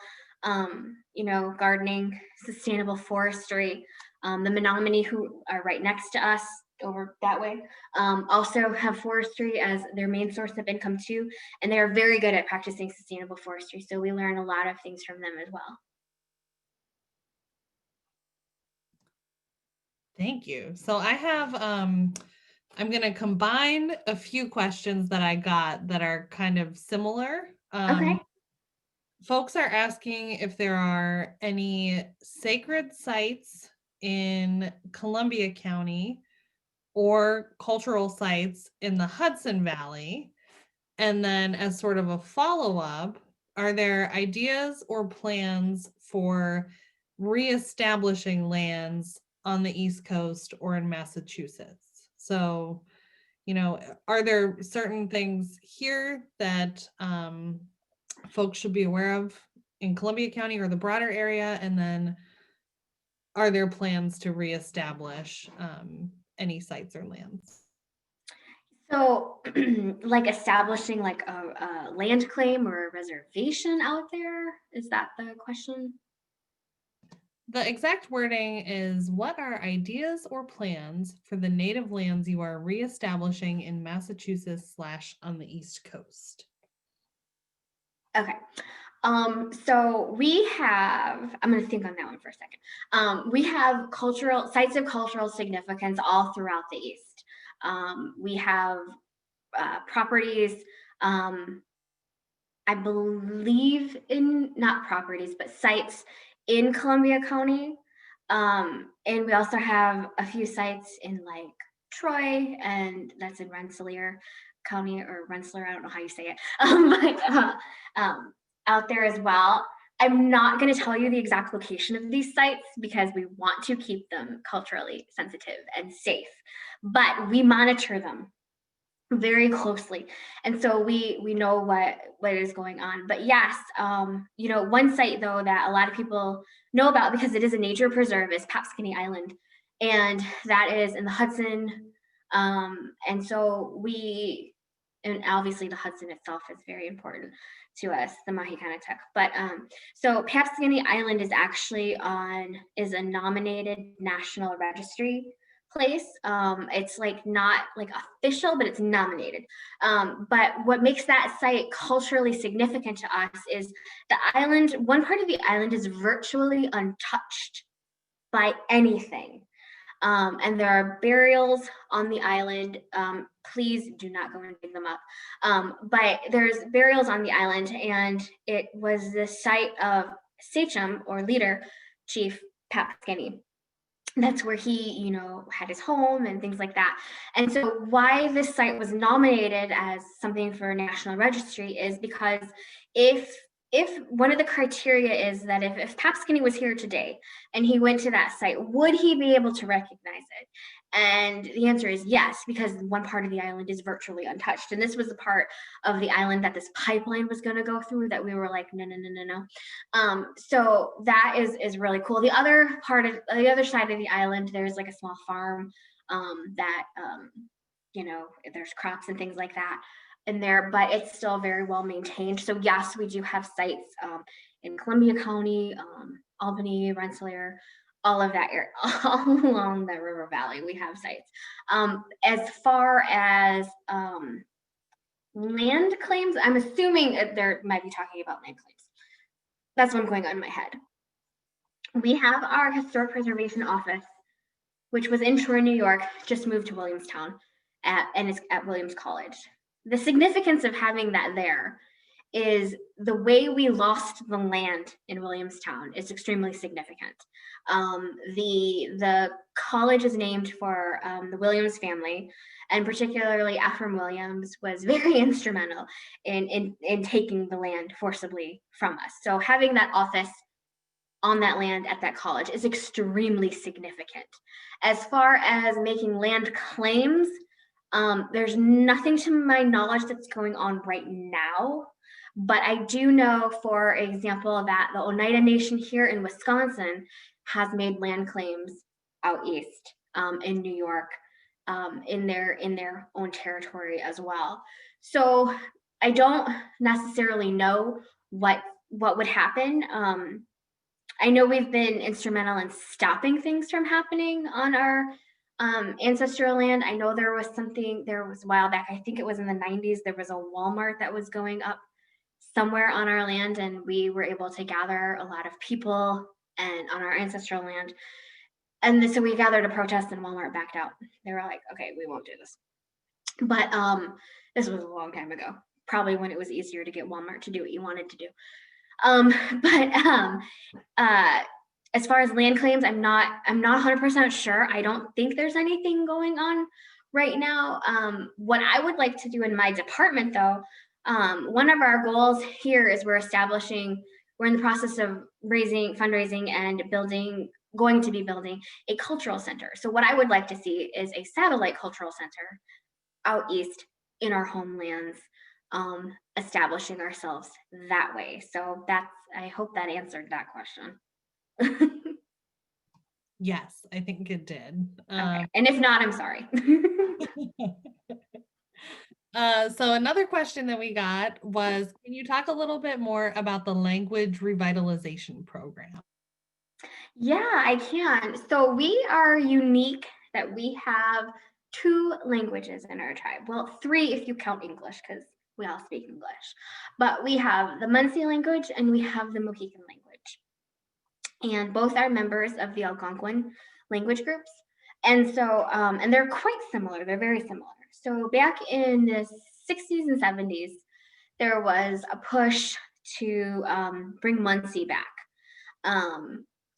you know, gardening, sustainable forestry. The Menominee, who are right next to us over that way, also have forestry as their main source of income too, and they are very good at practicing sustainable forestry. So we learn a lot of things from them as well. Thank you. So I have, I'm going to combine a few questions that I got that are kind of similar. Okay. Folks are asking if there are any sacred sites in Columbia County or cultural sites in the Hudson Valley. And then, as sort of a follow-up, are there ideas or plans for reestablishing lands on the East Coast or in Massachusetts? So, you know, are there certain things here that folks should be aware of in Columbia County or the broader area? And then are there plans to reestablish any sites or lands? So like establishing like a land claim or a reservation out there? Is that the question? The exact wording is, what are ideas or plans for the native lands you are reestablishing in Massachusetts / on the East Coast? Okay. So we have, I'm going to think on that one for a second. We have cultural sites of cultural significance all throughout the East. We have properties, I believe in, not properties, but sites in Columbia County. And we also have a few sites in like Troy, and that's in Rensselaer County, or Rensselaer, I don't know how you say it, out there as well. I'm not going to tell you the exact location of these sites because we want to keep them culturally sensitive and safe, but we monitor them very closely, and so we know what is going on. But yes, one site though that a lot of people know about because it is a nature preserve is Papscony Island, and that is in the Hudson. And so and obviously the Hudson itself is very important to us, the Mahicanatuck. But so Papscony Island is a nominated National Registry place. It's like not like official, but it's nominated. But what makes that site culturally significant to us is the island, one part of the island is virtually untouched by anything. And there are burials on the island. Please do not go and dig them up. But there's burials on the island, and it was the site of sachem or leader, Chief Papscony. That's where he, had his home and things like that. And so why this site was nominated as something for National Registry is because if one of the criteria is that if Papscony was here today and he went to that site, would he be able to recognize it? And the answer is yes, because one part of the island is virtually untouched. And this was the part of the island that this pipeline was going to go through that we were like, no. So that is really cool. The other side of the island, there's like a small farm that, there's crops and things like that in there, but it's still very well maintained. So yes, we do have sites in Columbia County, Albany, Rensselaer, all of that area, all along the river valley, we have sites. As far as land claims, I'm assuming they might be talking about land claims. That's what's going on in my head. We have our Historic Preservation Office, which was in Troy, New York, just moved to Williamstown, and it's at Williams College. The significance of having that there is the way we lost the land in Williamstown is extremely significant. The college is named for the Williams family, and particularly Ephraim Williams was very instrumental in taking the land forcibly from us. So having that office on that land at that college is extremely significant. As far as making land claims, there's nothing to my knowledge that's going on right now, but I do know, for example, that the Oneida Nation here in Wisconsin has made land claims out east in New York, in their own territory as well. So I don't necessarily know what would happen. I know we've been instrumental in stopping things from happening on our ancestral land. I know there was a while back, I think it was in the 90s, there was a Walmart that was going up somewhere on our land, and we were able to gather a lot of people and on our ancestral land. And so we gathered a protest, and Walmart backed out. They were like, okay, we won't do this. But this was a long time ago, probably when it was easier to get Walmart to do what you wanted to do. As far as land claims, I'm not 100% sure. I don't think there's anything going on right now. What I would like to do in my department, though, one of our goals here is we're in the process of fundraising and going to be building a cultural center. So what I would like to see is a satellite cultural center out east in our homelands, establishing ourselves that way. So I hope that answered that question. Yes, I think it did. Okay. And if not, I'm sorry. So another question that we got was, can you talk a little bit more about the language revitalization program? Yeah, I can. So we are unique that we have 2 languages in our tribe. Well, 3 if you count English, because we all speak English. But we have the Munsee language and we have the Mohican language. And both are members of the Algonquin language groups. And so, and they're quite similar. They're very similar. So back in the 60s and 70s, there was a push to bring Munsee back.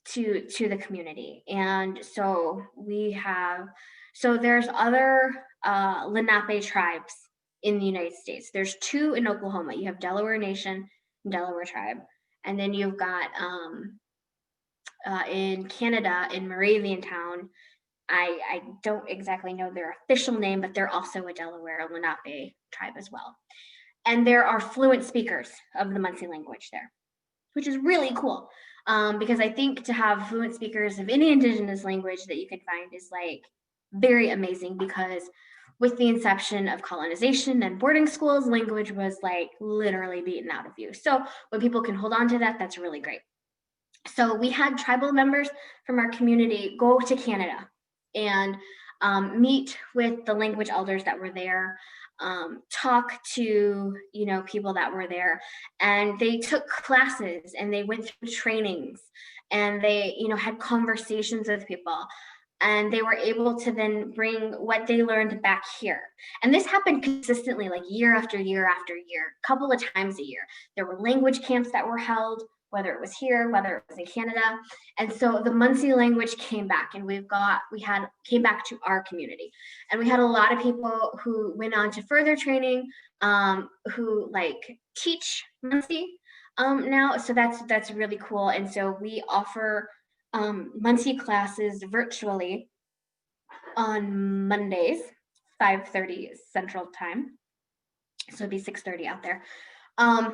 To the community. And so there's other Lenape tribes in the United States. There's 2 in Oklahoma. You have Delaware Nation and Delaware Tribe. And then you've got in Canada, in Moravian Town, I don't exactly know their official name, but they're also a Delaware Lenape tribe as well. And there are fluent speakers of the Munsee language there, which is really cool. Because I think to have fluent speakers of any indigenous language that you can find is like very amazing, because with the inception of colonization and boarding schools, language was like literally beaten out of you. So when people can hold on to that, that's really great. So we had tribal members from our community go to Canada and meet with the language elders that were there, talk to people that were there, and they took classes and they went through trainings, and they had conversations with people, and they were able to then bring what they learned back here. And this happened consistently, like year after year after year, a couple of times a year. There were language camps that were held, whether it was here, whether it was in Canada. And so the Munsee language came back, and came back to our community. And we had a lot of people who went on to further training, who like teach Munsee now. So that's really cool. And so we offer Munsee classes virtually on Mondays, 5:30 Central Time. So it'd be 6:30 out there,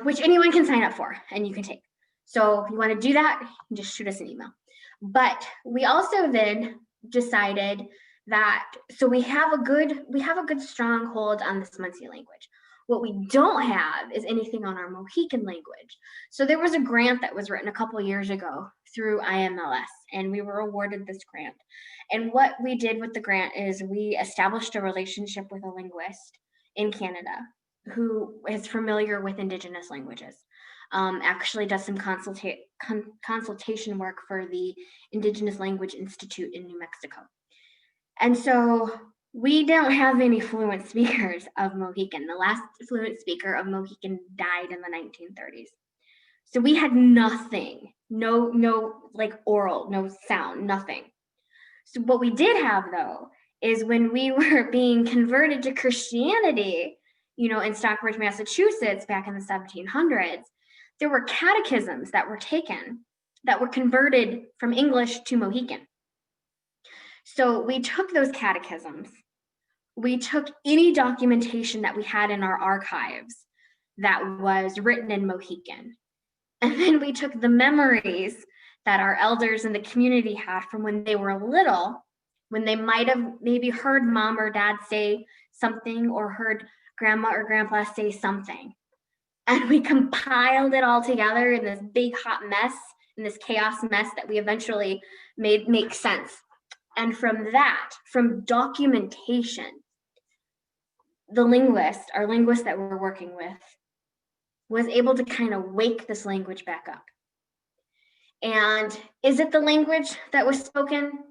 which anyone can sign up for and you can take. So if you want to do that, just shoot us an email. But we also then decided that, so we have a good stronghold on this Munsee language. What we don't have is anything on our Mohican language. So there was a grant that was written a couple years ago through IMLS, and we were awarded this grant. And what we did with the grant is we established a relationship with a linguist in Canada who is familiar with Indigenous languages. Actually does some consultation work for the Indigenous Language Institute in New Mexico. And so we don't have any fluent speakers of Mohican. The last fluent speaker of Mohican died in the 1930s. So we had nothing, no like oral, no sound, nothing. So what we did have though, is when we were being converted to Christianity, in Stockbridge, Massachusetts, back in the 1700s, there were catechisms that were taken that were converted from English to Mohican. So we took those catechisms, we took any documentation that we had in our archives that was written in Mohican, and then we took the memories that our elders in the community had from when they were little, when they might have maybe heard mom or dad say something or heard grandma or grandpa say something. And we compiled it all together in this big hot mess, in this chaos mess that we eventually made make sense. And from documentation, our linguist that we're working with, was able to kind of wake this language back up. And is it the language that was spoken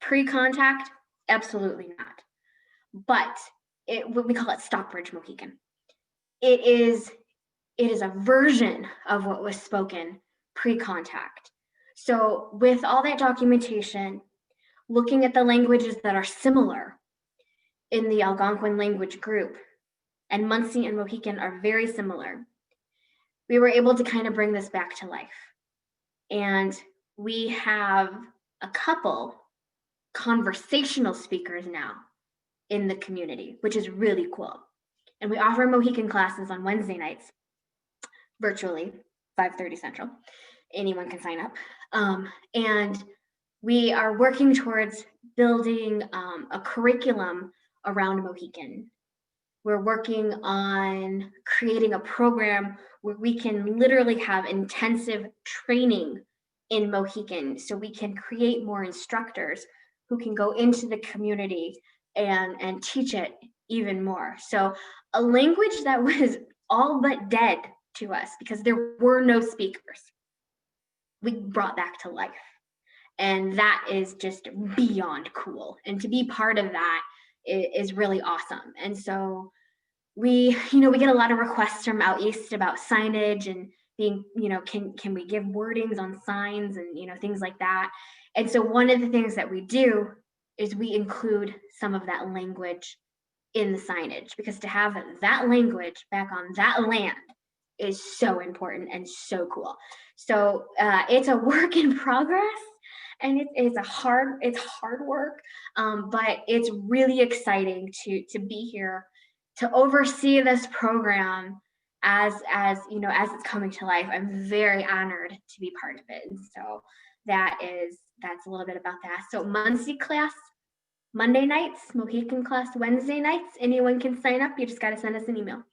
pre-contact? Absolutely not. But we call it Stockbridge Mohican. It is a version of what was spoken pre-contact. So with all that documentation, looking at the languages that are similar in the Algonquin language group, and Munsee and Mohican are very similar, we were able to kind of bring this back to life. And we have a couple conversational speakers now in the community, which is really cool. And we offer Mohican classes on Wednesday nights, virtually, 5:30 Central. Anyone can sign up. And we are working towards building a curriculum around Mohican. We're working on creating a program where we can literally have intensive training in Mohican, so we can create more instructors who can go into the community and teach it even more. So a language that was all but dead to us because there were no speakers, we brought back to life. And that is just beyond cool. And to be part of that is really awesome. And so we get a lot of requests from out east about signage and being, can we give wordings on signs and, things like that. And so one of the things that we do is we include some of that language in the signage, because to have that language back on that land is so important and so cool. So it's a work in progress, and it's hard work, but it's really exciting to be here to oversee this program as it's coming to life. I'm very honored to be part of it. And so that's a little bit about that. So Munsee class Monday nights, Mohican class Wednesday nights. Anyone can sign up. You just got to send us an email.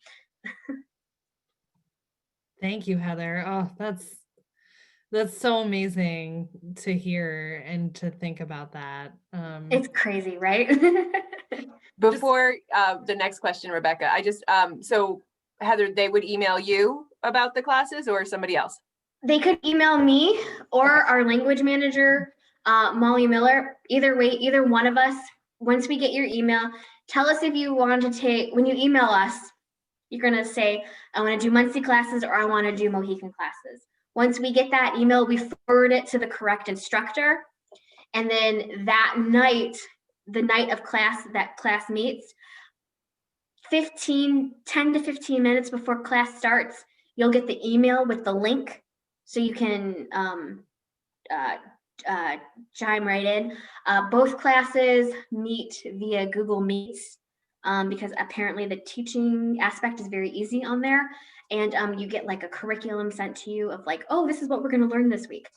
Thank you, Heather. Oh, that's so amazing to hear and to think about that. It's crazy, right? Before the next question, Rebecca, I just, so Heather, they would email you about the classes or somebody else? They could email me or our language manager, Molly Miller. Either way, either one of us, once we get your email, tell us if you want to take, when you email us, you're going to say, I want to do Munsee classes or I want to do Mohican classes. Once we get that email, we forward it to the correct instructor. And then that night, the night of class, that class meets, 10 to 15 minutes before class starts, you'll get the email with the link so you can chime right in. Both classes meet via Google Meets because apparently the teaching aspect is very easy on there. And you get like a curriculum sent to you of like, oh, this is what we're going to learn this week.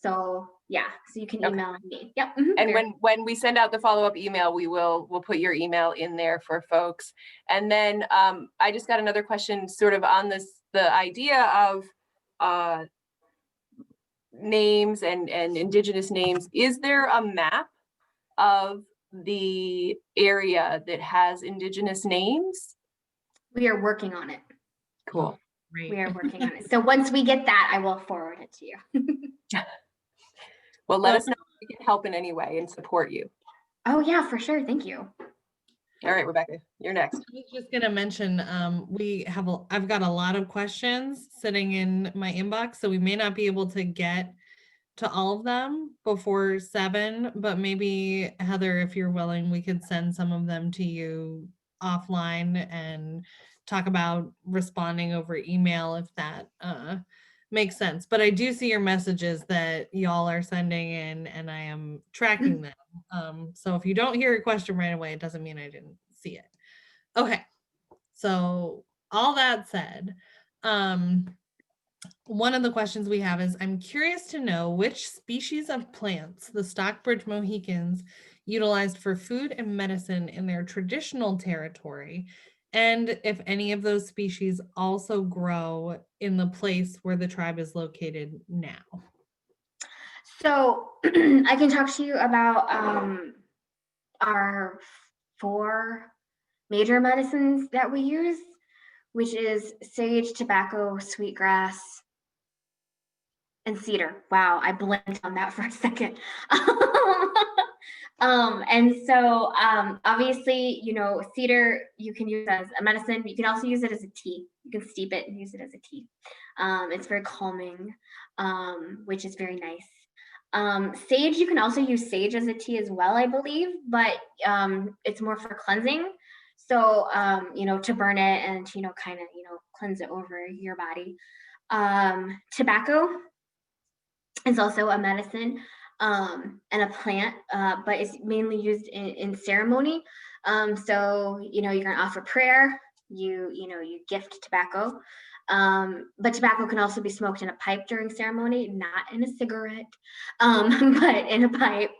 So yeah, so you can email me. Yep. Mm-hmm. And when we send out the follow-up email, we'll put your email in there for folks. And then I just got another question sort of on the idea of names and Indigenous names. Is there a map of the area that has Indigenous names? We are working on it. Cool. Great. We are working on it. So once we get that, I will forward it to you. Well, let us know if we can help in any way and support you. Oh yeah, for sure. Thank you. All right, Rebecca, you're next. I was just gonna mention, I've got a lot of questions sitting in my inbox, so we may not be able to get to all of them before 7, but maybe Heather, if you're willing, we could send some of them to you offline and talk about responding over email if that makes sense. But I do see your messages that y'all are sending in and I am tracking them. So if you don't hear a question right away, it doesn't mean I didn't see it. Okay, so all that said, one of the questions we have is, I'm curious to know which species of plants the Stockbridge Mohicans utilized for food and medicine in their traditional territory, and if any of those species also grow in the place where the tribe is located now. So I can talk to you about our 4 major medicines that we use, which is sage, tobacco, sweetgrass, and cedar. Wow, I blanked on that for a second. And so obviously, cedar you can use as a medicine. You can also use it as a tea. You can steep it and use it as a tea. It's very calming, which is very nice. Sage, you can also use sage as a tea as well, I believe, but it's more for cleansing. So, to burn it and, kind of, cleanse it over your body. Tobacco is also a medicine and a plant, but it's mainly used in ceremony. So, you're going to offer prayer, you gift tobacco. But tobacco can also be smoked in a pipe during ceremony, not in a cigarette, but in a pipe.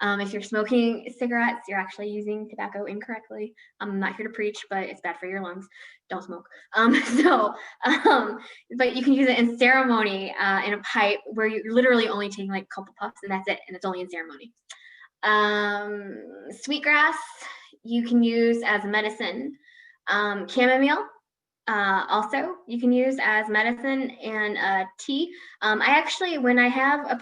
If you're smoking cigarettes, you're actually using tobacco incorrectly. I'm not here to preach, but it's bad for your lungs. Don't smoke. So, but you can use it in ceremony in a pipe where you're literally only taking like a couple puffs and that's it, and it's only in ceremony. Sweetgrass you can use as medicine. Chamomile also you can use as medicine and tea. I actually, when I have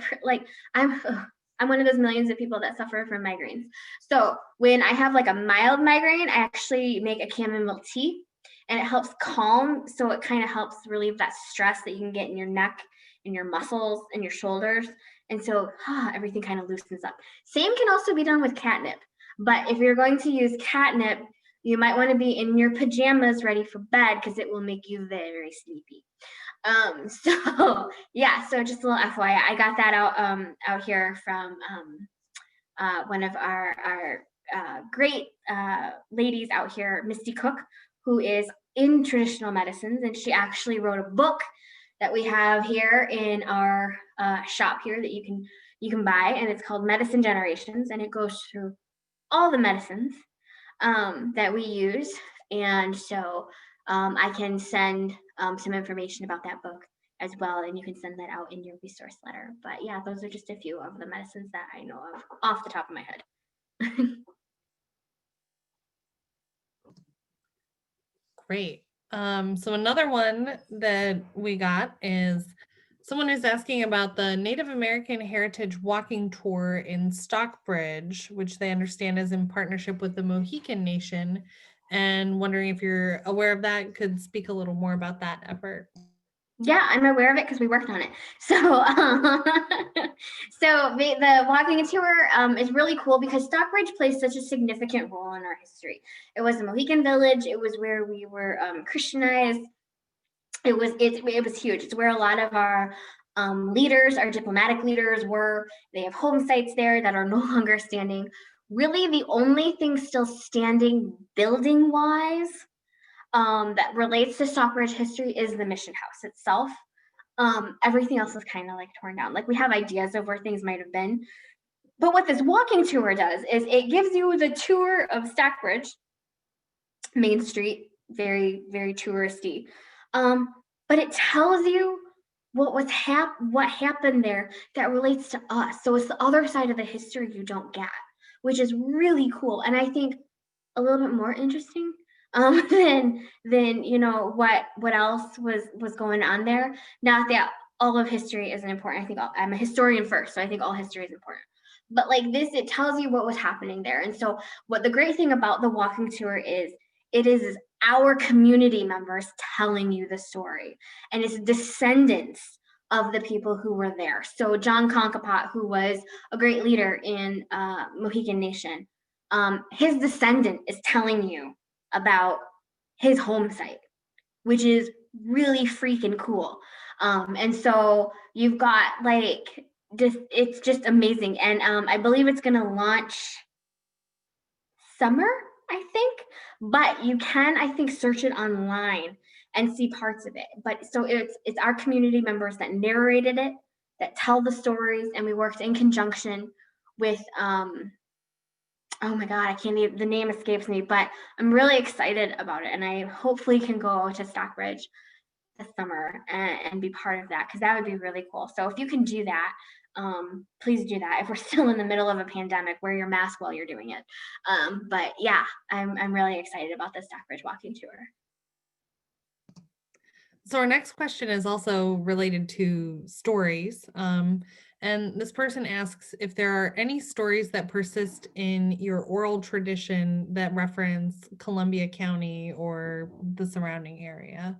I'm one of those millions of people that suffer from migraines. So when I have like a mild migraine, I actually make a chamomile tea, and it helps calm. So it kind of helps relieve that stress that you can get in your neck, in your muscles, and your shoulders. And so everything kind of loosens up. Same can also be done with catnip. But if you're going to use catnip, you might want to be in your pajamas ready for bed because it will make you very sleepy. So yeah, so just a little FYI, I got that out here from one of our great ladies out here, Misty Cook, who is in traditional medicines, and she actually wrote a book that we have here in our shop here that you can buy, and it's called Medicine Generations, and it goes through all the medicines that we use. And so I can send some information about that book as well, and you can send that out in your resource letter. But yeah, those are just a few of the medicines that I know of off the top of my head. Great. So another one that we got is someone who's asking about the Native American Heritage Walking Tour in Stockbridge, which they understand is in partnership with the Mohican Nation, and wondering if you're aware of that, could speak a little more about that effort. Yeah, I'm aware of it because we worked on it. So, so the walking tour is really cool because Stockbridge plays such a significant role in our history. It was a Mohican village. It was where we were Christianized. It was huge. It's where a lot of our leaders, our diplomatic leaders, were. They have home sites there that are no longer standing. Really, the only thing still standing building-wise that relates to Stockbridge history is the mission house itself. Everything else is kind of like torn down. Like we have ideas of where things might have been. But what this walking tour does is it gives you the tour of Stockbridge, Main Street, very, very touristy. But it tells you what happened there that relates to us. So it's the other side of the history you don't get, which is really cool. And I think a little bit more interesting than what else was going on there. Not that all of history isn't important. I think I'm a historian first, so I think all history is important. But like this, it tells you what was happening there. And so what the great thing about the walking tour is, it is our community members telling you the story, and it's descendants of the people who were there. So John Concapat, who was a great leader in Mohican Nation, his descendant is telling you about his home site, which is really freaking cool. And so you've got it's just amazing. And I believe it's going to launch summer, I think, but you can, I think, search it online and see parts of it. But so it's our community members that narrated it, that tell the stories, and we worked in conjunction with oh my God, I can't even, the name escapes me, but I'm really excited about it. And I hopefully can go to Stockbridge this summer and be part of that, because that would be really cool. So if you can do that, please do that. If we're still in the middle of a pandemic, wear your mask while you're doing it. But yeah, I'm really excited about the Stockbridge walking tour. So our next question is also related to stories. And this person asks if there are any stories that persist in your oral tradition that reference Columbia County or the surrounding area.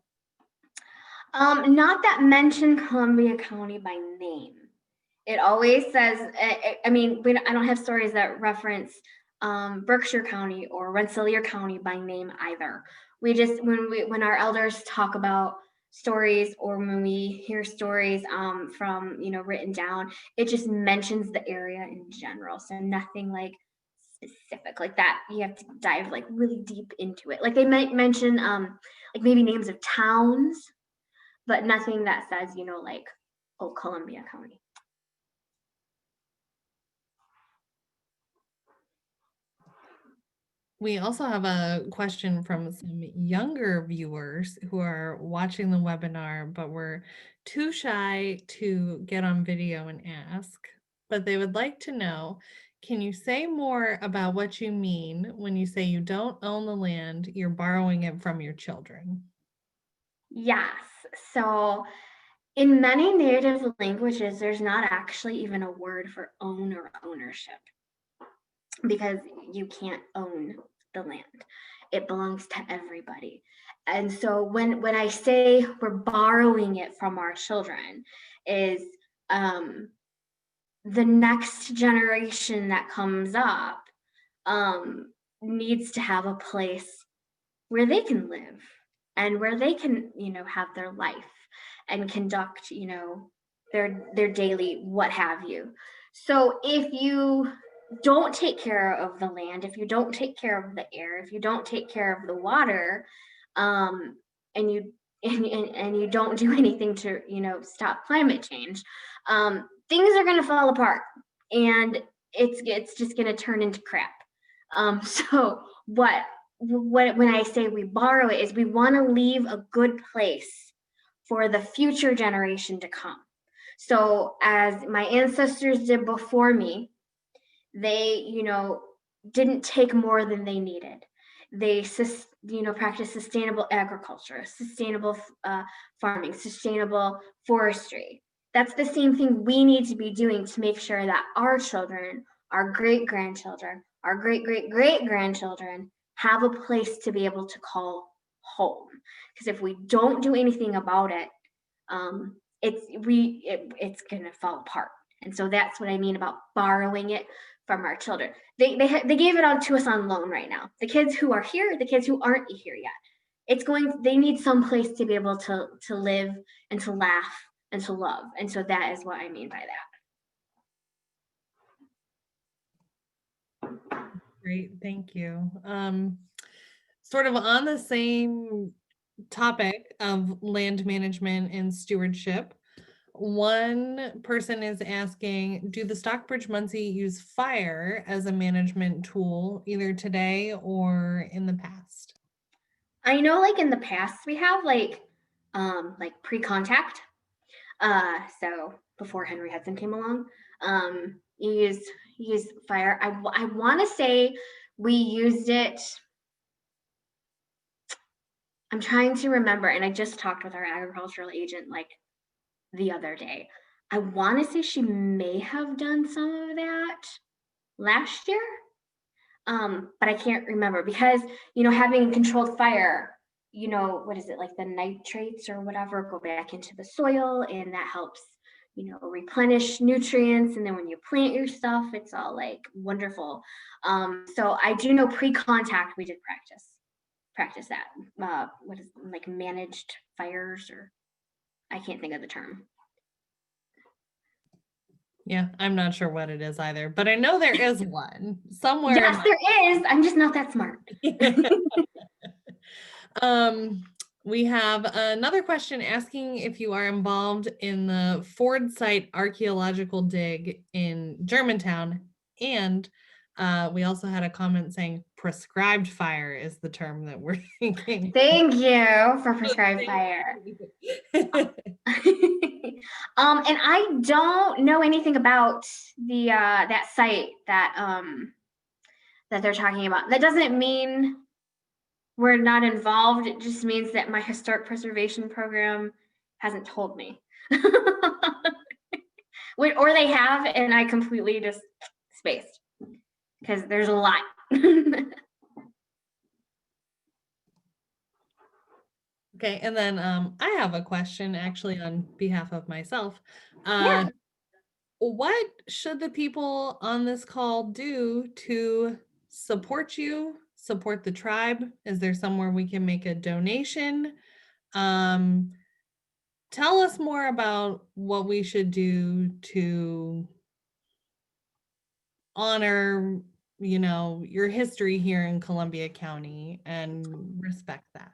Not that mention Columbia County by name. It always says, I mean, I don't have stories that reference Berkshire County or Rensselaer County by name either. We just, when our elders talk about stories, or when we hear stories from, written down, it just mentions the area in general. So nothing like specific like that. You have to dive like really deep into it. Like they might mention like maybe names of towns, but nothing that says, like, oh, Columbia County. We also have a question from some younger viewers who are watching the webinar, but were too shy to get on video and ask. But they would like to know, can you say more about what you mean when you say you don't own the land, you're borrowing it from your children? Yes. So in many native languages, there's not actually even a word for own or ownership, because you can't own the land. It belongs to everybody. And so when I say we're borrowing it from our children, is the next generation that comes up needs to have a place where they can live and where they can, have their life and conduct, their daily what have you. So if you don't take care of the land, if you don't take care of the air, if you don't take care of the water, and you and you don't do anything to, stop climate change, things are going to fall apart, and it's just going to turn into crap. So when I say we borrow it, is we want to leave a good place for the future generation to come. So as my ancestors did before me, they, didn't take more than they needed. They, practiced sustainable agriculture, sustainable farming, sustainable forestry. That's the same thing we need to be doing to make sure that our children, our great-grandchildren, our great-great-great-grandchildren have a place to be able to call home. Because if we don't do anything about it, it's going to fall apart. And so that's what I mean about borrowing it from our children. They gave it out to us on loan right now. The kids who are here, the kids who aren't here yet, they need some place to be able to live and to laugh and to love. And so that is what I mean by that. Great, thank you. Sort of on the same topic of land management and stewardship, one person is asking, do the Stockbridge Munsee use fire as a management tool either today or in the past? I know, like in the past we have like pre-contact. So before Henry Hudson came along, you use fire. I want to say we used it. I'm trying to remember, and I just talked with our agricultural agent like the other day. I want to say she may have done some of that last year, but I can't remember because, having controlled fire, what is it, like the nitrates or whatever go back into the soil, and that helps, replenish nutrients. And then when you plant your stuff, it's all like wonderful. So I do know pre-contact we did practice that. What is like managed fires, or I can't think of the term. Yeah, I'm not sure what it is either, but I know there is one somewhere. Yes, there is. I'm just not that smart. We have another question asking if you are involved in the Ford site archaeological dig in Germantown. And we also had a comment saying prescribed fire is the term that we're thinking. Thank you for prescribed fire. And I don't know anything about the that site that they're talking about. That doesn't mean we're not involved. It just means that my historic preservation program hasn't told me. Or they have, and I completely just spaced because there's a lot. Okay, and then I have a question actually on behalf of myself. Yeah. What should the people on this call do to support you, support the tribe? Is there somewhere we can make a donation? Tell us more about what we should do to honor your history here in Columbia County and respect that?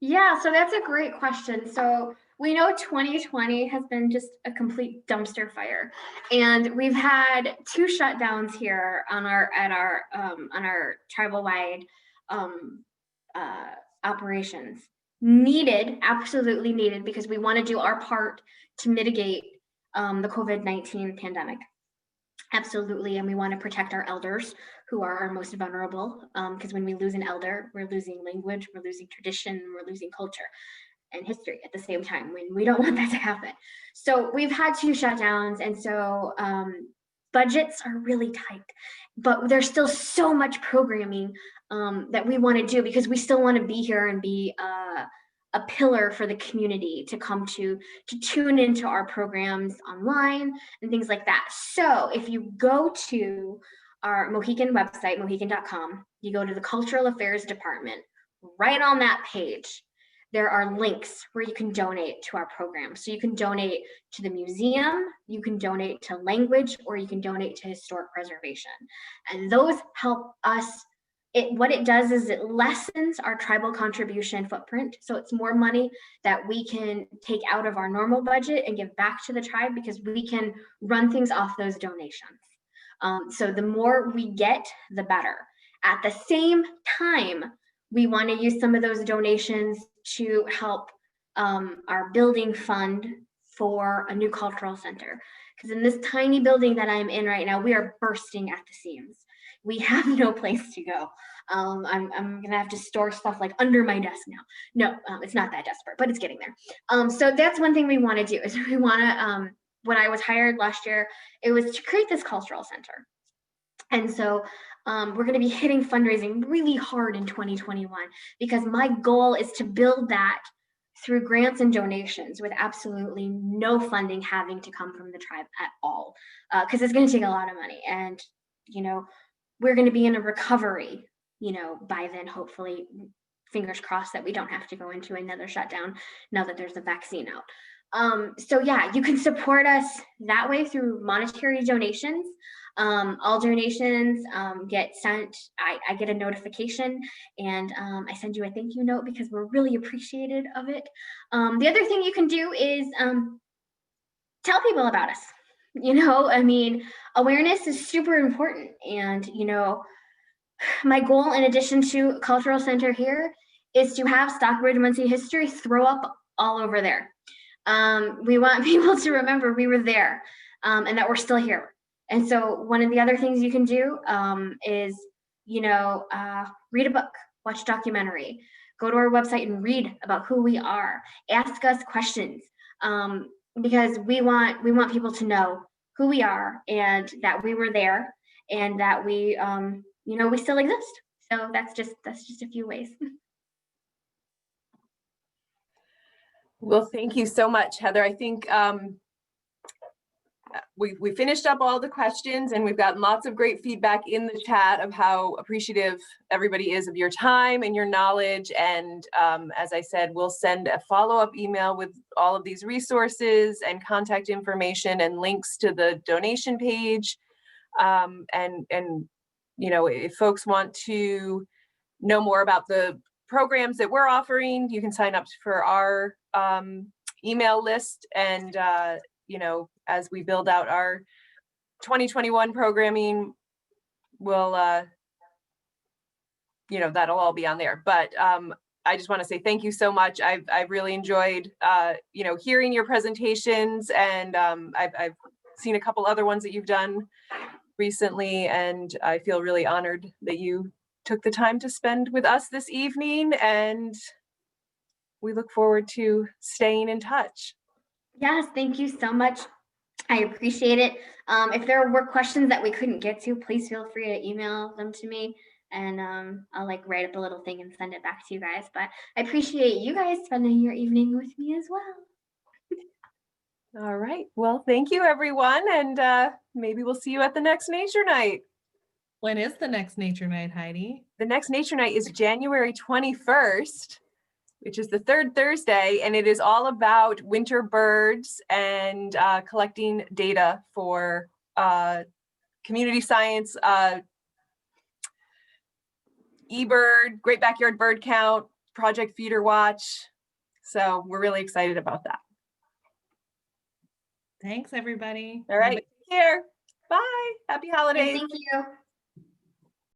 Yeah, so that's a great question. So we know 2020 has been just a complete dumpster fire, and we've had two shutdowns here on our tribal wide um, operations. Needed, absolutely needed, because we want to do our part to mitigate the COVID-19 pandemic. Absolutely, and we want to protect our elders who are our most vulnerable. Because when we lose an elder, we're losing language, we're losing tradition, we're losing culture and history at the same time. When we don't want that to happen. So we've had two shutdowns, and so budgets are really tight. But there's still so much programming that we want to do because we still want to be here and be a pillar for the community to come to tune into our programs online and things like that. So if you go to our Mohican website, mohican.com, you go to the Cultural Affairs Department, right on that page, there are links where you can donate to our program. So you can donate to the museum, you can donate to language, or you can donate to historic preservation. And those help us. What it does is it lessens our tribal contribution footprint. So it's more money that we can take out of our normal budget and give back to the tribe because we can run things off those donations. So the more we get, the better. At the same time, we want to use some of those donations to help our building fund for a new cultural center. Because in this tiny building that I'm in right now, we are bursting at the seams. We have no place to go. I'm gonna have to store stuff like under my desk now. No, it's not that desperate, but it's getting there. So that's one thing we want to do is we want to. When I was hired last year, it was to create this cultural center, and so we're going to be hitting fundraising really hard in 2021 because my goal is to build that through grants and donations with absolutely no funding having to come from the tribe at all, because it's going to take a lot of money, and we're going to be in a recovery, by then, hopefully, fingers crossed that we don't have to go into another shutdown now that there's a vaccine out. So yeah, you can support us that way through monetary donations. All donations get sent. I get a notification, and I send you a thank you note because we're really appreciative of it. The other thing you can do is tell people about us. Awareness is super important, and my goal, in addition to cultural center here, is to have Stockbridge Munsee history throw up all over there. We want people to remember we were there, and that we're still here. And so one of the other things you can do is, read a book, watch a documentary, go to our website and read about who we are, ask us questions, because we want people to know who we are and that we were there and that we still exist. So that's just a few ways. Well, thank you so much, Heather. I think we finished up all the questions, and we've gotten lots of great feedback in the chat of how appreciative everybody is of your time and your knowledge. And as I said, we'll send a follow-up email with all of these resources and contact information and links to the donation page. If folks want to know more about the programs that we're offering, you can sign up for our email list. And as we build out our 2021 programming, we'll that'll all be on there. But I just want to say thank you so much. I've really enjoyed hearing your presentations, and I've seen a couple other ones that you've done recently, and I feel really honored that you took the time to spend with us this evening, and we look forward to staying in touch. Yes, thank you so much. I appreciate it. If there were questions that we couldn't get to, please feel free to email them to me, and I'll write up a little thing and send it back to you guys. But I appreciate you guys spending your evening with me as well. All right. Well, thank you, everyone. And maybe we'll see you at the next Nature Night. When is the next Nature Night, Heidi? The next Nature Night is January 21st, which is the third Thursday, and it is all about winter birds and collecting data for community science eBird, Great Backyard Bird Count, Project Feeder Watch. So we're really excited about that. Thanks, everybody. All right, take care. Bye. Happy holidays. Thank you.